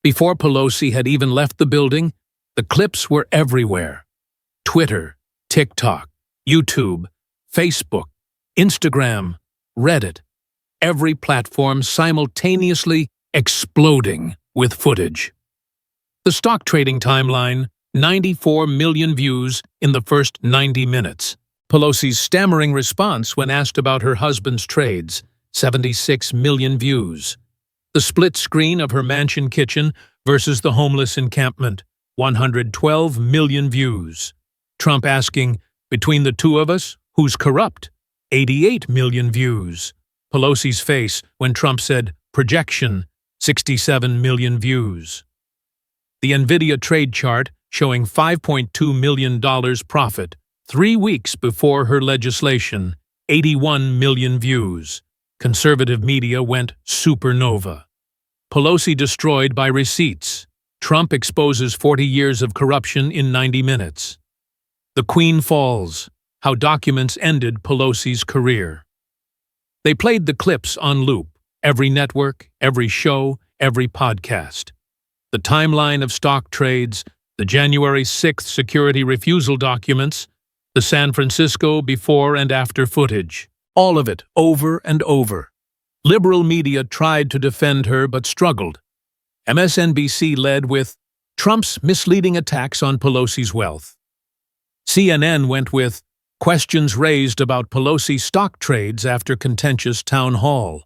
S1: Before Pelosi had even left the building, the clips were everywhere. Twitter, TikTok, YouTube, Facebook, Instagram, Reddit, every platform simultaneously exploding with footage. The stock trading timeline, 94 million views in the first 90 minutes. Pelosi's stammering response when asked about her husband's trades, 76 million views. The split screen of her mansion kitchen versus the homeless encampment, 112 million views. Trump asking, between the two of us, who's corrupt? 88 million views. Pelosi's face when Trump said, projection, 67 million views. The NVIDIA trade chart showing $5.2 million profit 3 weeks before her legislation, 81 million views. Conservative media went supernova. Pelosi destroyed by receipts. Trump exposes 40 years of corruption in 90 minutes. The Queen falls. How documents ended Pelosi's career. They played the clips on loop. Every network, every show, every podcast. The timeline of stock trades, the January 6th security refusal documents, the San Francisco before and after footage. All of it, over and over. Liberal media tried to defend her but struggled. MSNBC led with Trump's misleading attacks on Pelosi's wealth. CNN went with questions raised about Pelosi stock trades after contentious town hall.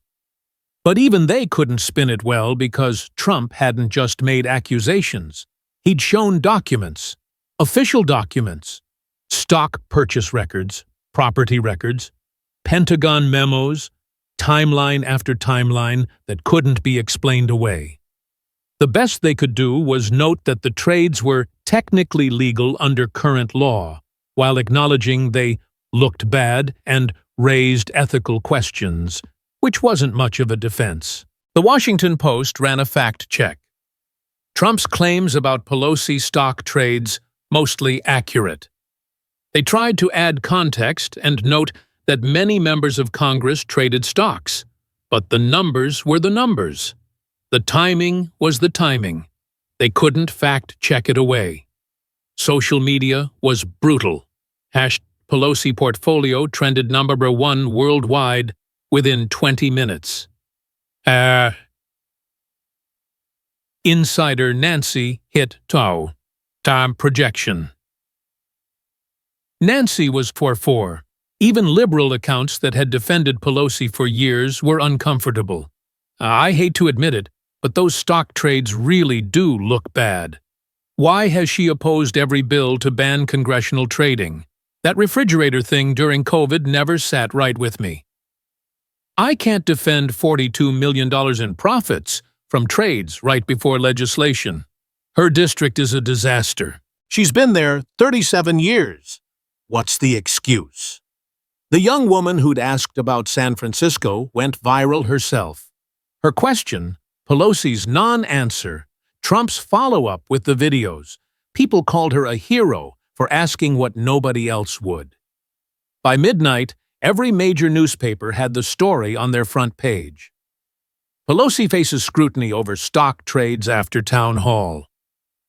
S1: But even they couldn't spin it well because Trump hadn't just made accusations. He'd shown documents, official documents, stock purchase records, property records, Pentagon memos, timeline after timeline that couldn't be explained away. The best they could do was note that the trades were technically legal under current law, while acknowledging they looked bad and raised ethical questions, which wasn't much of a defense. The Washington Post ran a fact check. Trump's claims about Pelosi stock trades mostly accurate. They tried to add context and note that many members of Congress traded stocks, but the numbers were the numbers. The timing was the timing. They couldn't fact-check it away. Social media was brutal. Pelosi portfolio trended number 1 worldwide within 20 minutes. Insider Nancy hit time projection. Nancy was 4-4. Even liberal accounts that had defended Pelosi for years were uncomfortable. I hate to admit it, but those stock trades really do look bad. Why has she opposed every bill to ban congressional trading? That refrigerator thing during COVID never sat right with me. I can't defend $42 million in profits from trades right before legislation. Her district is a disaster.
S2: She's been there 37 years. What's the excuse? The young woman who'd asked about San Francisco went viral herself. Her question, Pelosi's non-answer, Trump's follow-up with the videos. People called her a hero for asking what nobody else would. By midnight, every major newspaper had the story on their front page. Pelosi faces scrutiny over stock trades after town hall.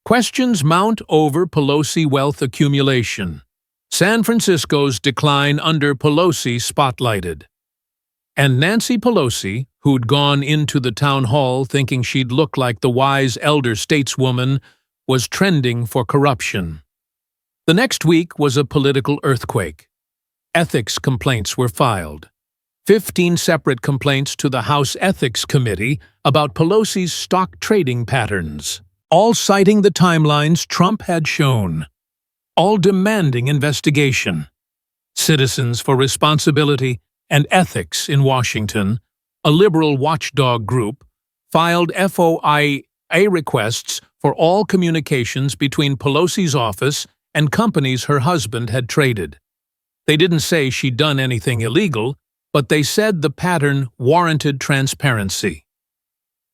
S2: Questions mount over Pelosi wealth accumulation. San Francisco's decline under Pelosi spotlighted. And Nancy Pelosi, who'd gone into the town hall thinking she'd look like the wise elder stateswoman, was trending for corruption. The next week was a political earthquake. Ethics complaints were filed. 15 separate complaints to the House Ethics Committee about Pelosi's stock trading patterns, all citing the timelines Trump had shown, all demanding investigation. Citizens for Responsibility and Ethics in Washington, a liberal watchdog group, filed FOIA requests for all communications between Pelosi's office and companies her husband had traded. They didn't say she'd done anything illegal, but they said the pattern warranted transparency.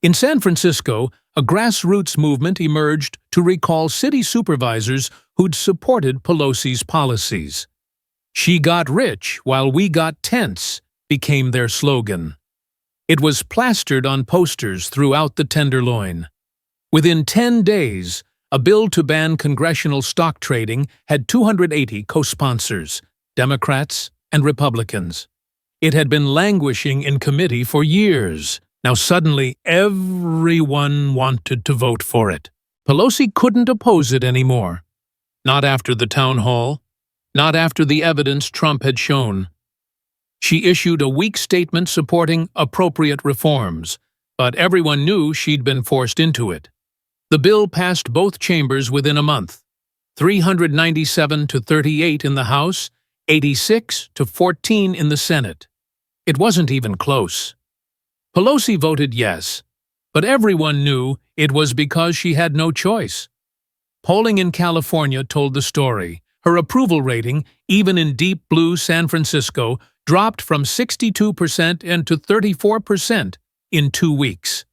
S2: In San Francisco, a grassroots movement emerged to recall city supervisors who'd supported Pelosi's policies. "She got rich while we got tense," became their slogan. It was plastered on posters throughout the Tenderloin. Within 10 days, a bill to ban congressional stock trading had 280 co-sponsors, Democrats and Republicans. It had been languishing in committee for years. Now suddenly everyone wanted to vote for it. Pelosi couldn't oppose it anymore. Not after the town hall. Not after the evidence Trump had shown. She issued a weak statement supporting appropriate reforms, but everyone knew she'd been forced into it. The bill passed both chambers within a month. 397 to 38 in the House, 86 to 14 in the Senate. It wasn't even close. Pelosi voted yes, but everyone knew it was because she had no choice. Polling in California told the story. Her approval rating, even in deep blue San Francisco, dropped from 62% to 34% in 2 weeks.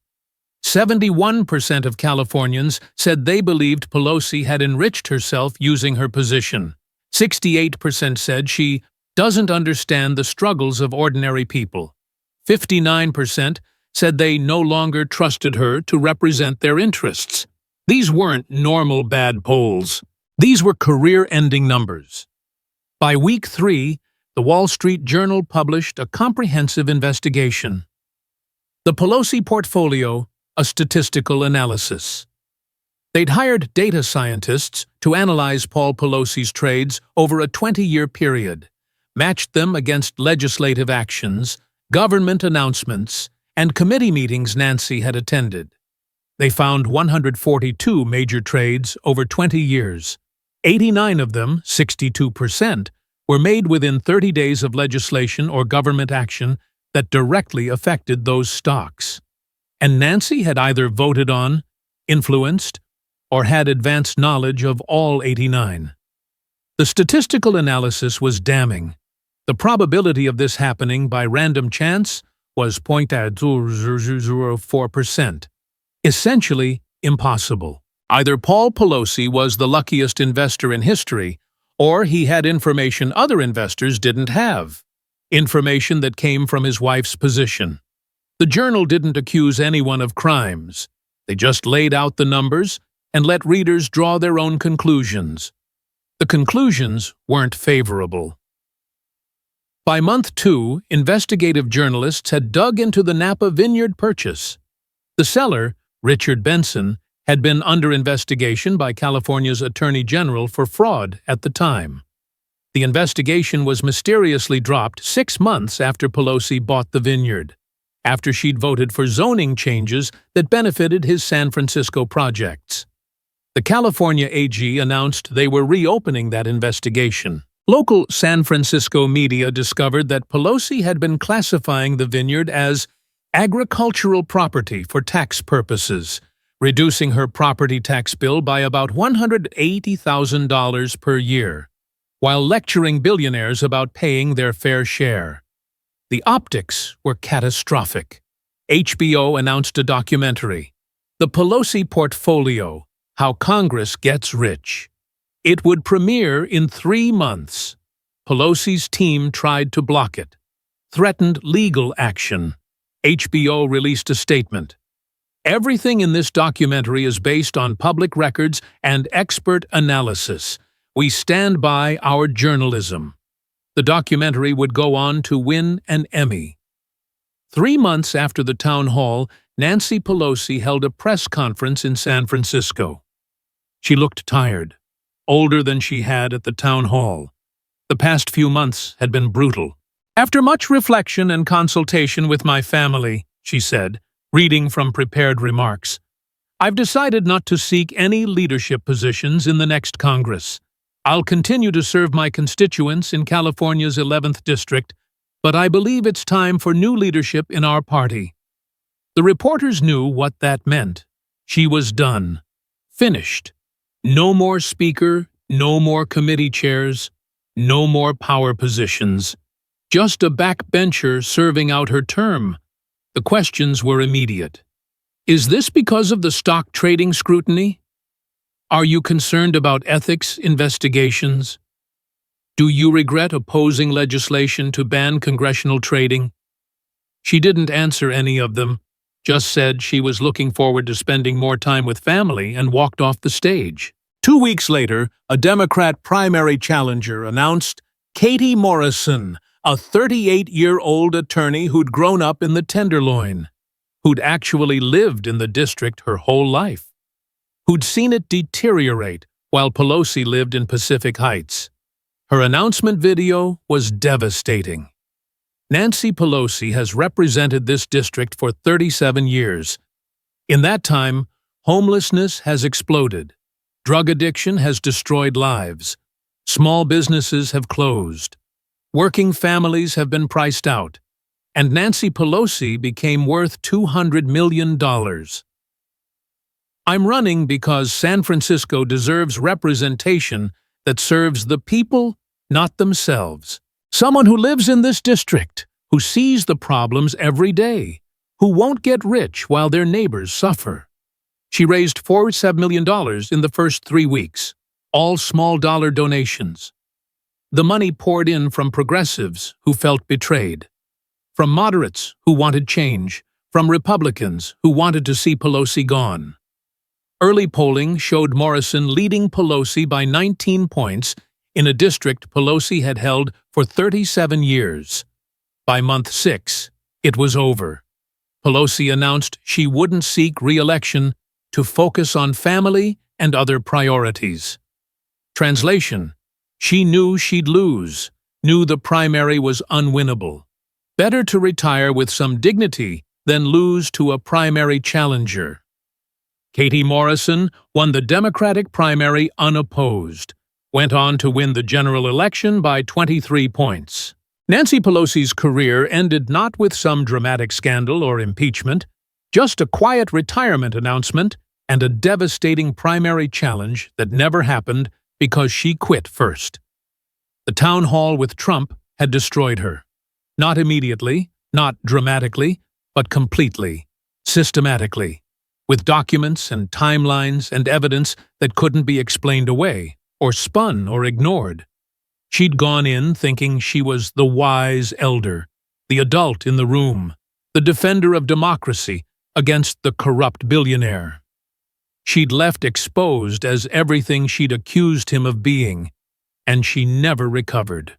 S1: 71% of Californians said they believed Pelosi had enriched herself using her position. 68% said she doesn't understand the struggles of ordinary people. 59% said they no longer trusted her to represent their interests. These weren't normal bad polls. These were career-ending numbers. By week 3, the Wall Street Journal published a comprehensive investigation. The Pelosi Portfolio, a statistical analysis. They'd hired data scientists to analyze Paul Pelosi's trades over a 20-year period, matched them against legislative actions, government announcements, and committee meetings Nancy had attended. They found 142 major trades over 20 years. 89 of them, 62%, were made within 30 days of legislation or government action that directly affected those stocks. And Nancy had either voted on, influenced, or had advanced knowledge of all 89. The statistical analysis was damning. The probability of this happening by random chance was 0.004%. Essentially impossible. Either Paul Pelosi was the luckiest investor in history, or he had information other investors didn't have. Information that came from his wife's position. The Journal didn't accuse anyone of crimes. They just laid out the numbers and let readers draw their own conclusions. The conclusions weren't favorable. By month 2, investigative journalists had dug into the Napa Vineyard purchase. The seller, Richard Benson, had been under investigation by California's Attorney General for fraud at the time. The investigation was mysteriously dropped 6 months after Pelosi bought the vineyard, after she'd voted for zoning changes that benefited his San Francisco projects. The California AG announced they were reopening that investigation. Local San Francisco media discovered that Pelosi had been classifying the vineyard as agricultural property for tax purposes, reducing her property tax bill by about $180,000 per year, while lecturing billionaires about paying their fair share. The optics were catastrophic. HBO announced a documentary, The Pelosi Portfolio: How Congress Gets Rich. It would premiere in 3 months. Pelosi's team tried to block it, threatened legal action. HBO released a statement. Everything in this documentary is based on public records and expert analysis. We stand by our journalism. The documentary would go on to win an Emmy. 3 months after the town hall, Nancy Pelosi held a press conference in San Francisco. She looked tired, older than she had at the town hall. The past few months had been brutal. After much reflection and consultation with my family, she said, reading from prepared remarks, I've decided not to seek any leadership positions in the next Congress. I'll continue to serve my constituents in California's 11th District, but I believe it's time for new leadership in our party. The reporters knew what that meant. She was done. Finished. No more speaker, no more committee chairs, no more power positions. Just a backbencher serving out her term. The questions were immediate. Is this because of the stock trading scrutiny? Are you concerned about ethics investigations? Do you regret opposing legislation to ban congressional trading? She didn't answer any of them, just said she was looking forward to spending more time with family and walked off the stage.
S2: 2 weeks later, a Democrat primary challenger announced Katie Morrison, a 38-year-old attorney who'd grown up in the Tenderloin, who'd actually lived in the district her whole life, who'd seen it deteriorate while Pelosi lived in Pacific Heights. Her announcement video was devastating. Nancy Pelosi has represented this district for 37 years. In that time, homelessness has exploded. Drug addiction has destroyed lives. Small businesses have closed. Working families have been priced out. And Nancy Pelosi became worth $200 million. I'm running because San Francisco deserves representation that serves the people, not themselves. Someone who lives in this district, who sees the problems every day,
S1: who won't get rich while their neighbors suffer. She raised $47 million in the first 3 weeks, all small-dollar donations. The money poured in from progressives who felt betrayed, from moderates who wanted change, from Republicans who wanted to see Pelosi gone. Early polling showed Morrison leading Pelosi by 19 points in a district Pelosi had held for 37 years. By month 6, it was over. Pelosi announced she wouldn't seek re-election to focus on family and other priorities. Translation: she knew she'd lose, knew the primary was unwinnable. Better to retire with some dignity than lose to a primary challenger. Katie Morrison won the Democratic primary unopposed, went on to win the general election by 23 points. Nancy Pelosi's career ended not with some dramatic scandal or impeachment, just a quiet retirement announcement and a devastating primary challenge that never happened because she quit first. The town hall with Trump had destroyed her. Not immediately, not dramatically, but completely, systematically, with documents and timelines and evidence that couldn't be explained away, or spun or ignored. She'd gone in thinking she was the wise elder, the adult in the room, the defender of democracy against the corrupt billionaire. She'd left exposed as everything she'd accused him of being, and she never recovered.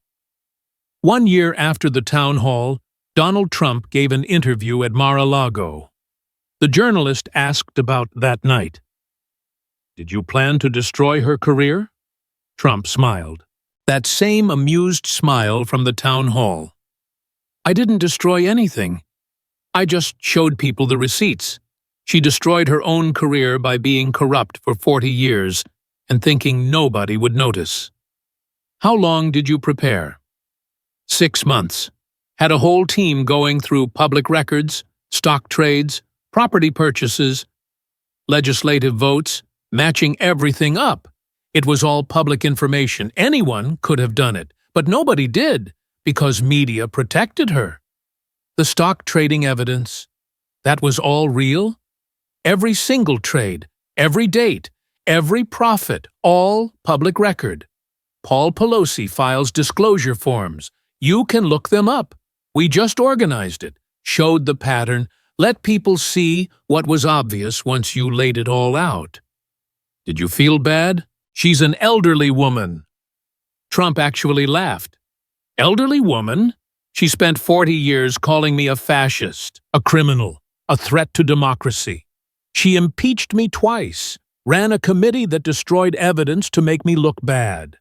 S1: 1 year after the town hall, Donald Trump gave an interview at Mar-a-Lago. The journalist asked about that night. "Did you plan to destroy her career?" Trump smiled. That same amused smile from the town hall. "I didn't destroy anything. I just showed people the receipts. She destroyed her own career by being corrupt for 40 years and thinking nobody would notice." "How long did you prepare?" 6 months. Had a whole team going through public records, stock trades, property purchases, legislative votes, matching everything up. It was all public information. Anyone could have done it, but nobody did because media protected her. The stock trading evidence, that was all real? Every single trade, every date, every profit, all public record. Paul Pelosi files disclosure forms. You can look them up. We just organized it, showed the pattern, let people see what was obvious once you laid it all out. Did you feel bad? She's an elderly woman. Trump actually laughed. Elderly woman? She spent 40 years calling me a fascist, a criminal, a threat to democracy. She impeached me twice, ran a committee that destroyed evidence to make me look bad,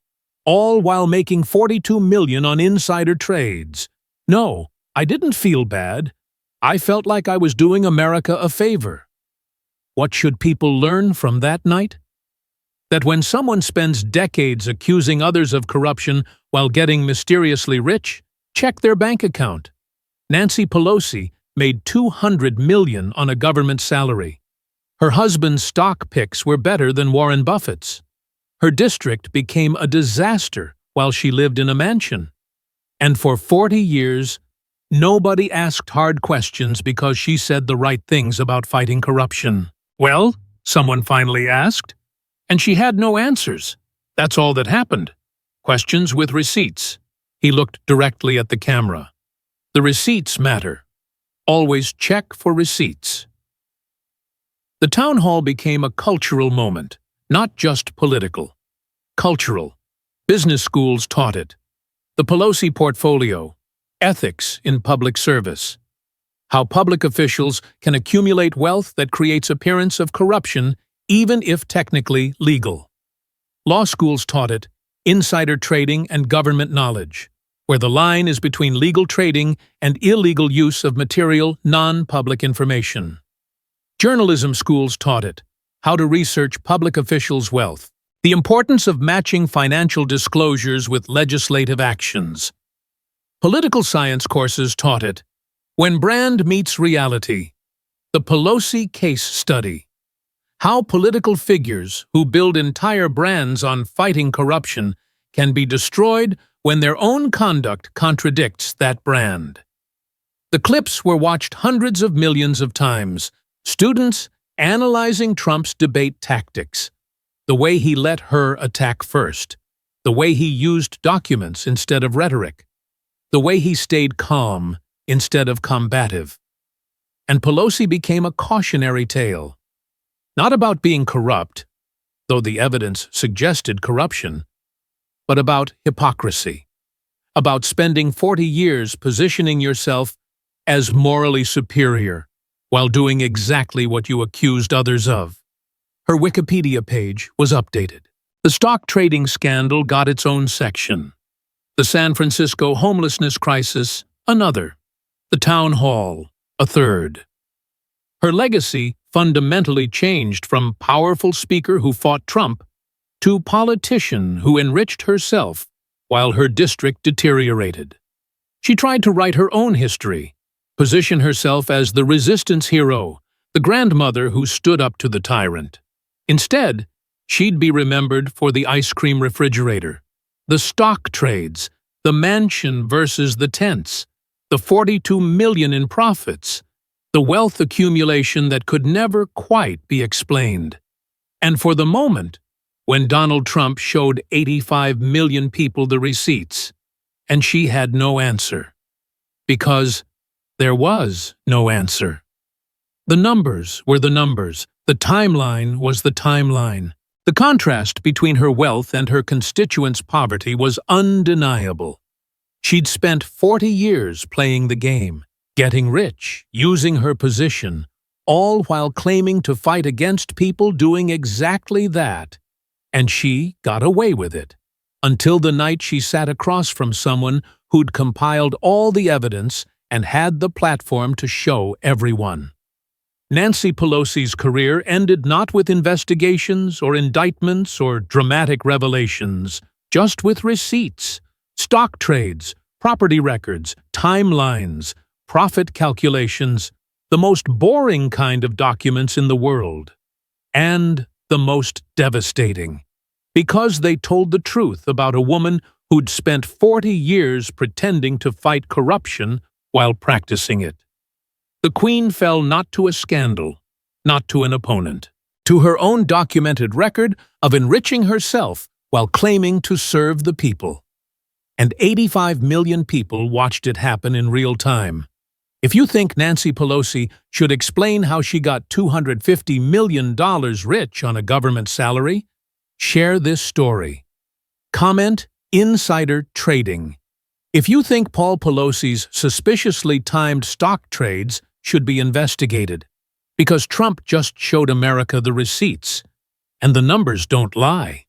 S1: all while making $42 million on insider trades. No, I didn't feel bad. I felt like I was doing America a favor. What should people learn from that night? That when someone spends decades accusing others of corruption while getting mysteriously rich, check their bank account. Nancy Pelosi made $200 million on a government salary. Her husband's stock picks were better than Warren Buffett's. Her district became a disaster while she lived in a mansion. And for 40 years, nobody asked hard questions because she said the right things about fighting corruption. Well, someone finally asked, and she had no answers. That's all that happened. Questions with receipts. He looked directly at the camera. The receipts matter. Always check for receipts. The town hall became a cultural moment, not just political. Cultural. Business schools taught it. The Pelosi portfolio. Ethics in public service. How public officials can accumulate wealth that creates appearance of corruption even if technically legal. Law schools taught it. Insider trading and government knowledge, where the line is between legal trading and illegal use of material, non-public information. Journalism schools taught it. How to research public officials' wealth. The importance of matching financial disclosures with legislative actions. Political science courses taught it. When brand meets reality. The Pelosi case study. How political figures who build entire brands on fighting corruption can be destroyed when their own conduct contradicts that brand. The clips were watched hundreds of millions of times. Students analyzing Trump's debate tactics, the way he let her attack first, the way he used documents instead of rhetoric, the way he stayed calm instead of combative. And Pelosi became a cautionary tale, not about being corrupt, though the evidence suggested corruption, but about hypocrisy, about spending 40 years positioning yourself as morally superior while doing exactly what you accused others of. Her Wikipedia page was updated. The stock trading scandal got its own section. The San Francisco homelessness crisis, another. The town hall, a third. Her legacy fundamentally changed from powerful speaker who fought Trump to politician who enriched herself while her district deteriorated. She tried to write her own history, position herself as the resistance hero, the grandmother who stood up to the tyrant. Instead, she'd be remembered for the ice cream refrigerator, the stock trades, the mansion versus the tents, the $42 million in profits, the wealth accumulation that could never quite be explained. And for the moment, when Donald Trump showed 85 million people the receipts, and she had no answer. Because there was no answer. The numbers were the numbers. The timeline was the timeline. The contrast between her wealth and her constituents' poverty was undeniable. She'd spent 40 years playing the game, getting rich, using her position, all while claiming to fight against people doing exactly that. And she got away with it, until the night she sat across from someone who'd compiled all the evidence and had the platform to show everyone. Nancy Pelosi's career ended not with investigations or indictments or dramatic revelations, just with receipts, stock trades, property records, timelines, profit calculations, the most boring kind of documents in the world, and the most devastating, because they told the truth about a woman who'd spent 40 years pretending to fight corruption while practicing it. The Queen fell not to a scandal, not to an opponent, to her own documented record of enriching herself while claiming to serve the people. And 85 million people watched it happen in real time. If you think Nancy Pelosi should explain how she got $250 million rich on a government salary, share this story. Comment Insider Trading. If you think Paul Pelosi's suspiciously timed stock trades should be investigated, because Trump just showed America the receipts, and the numbers don't lie.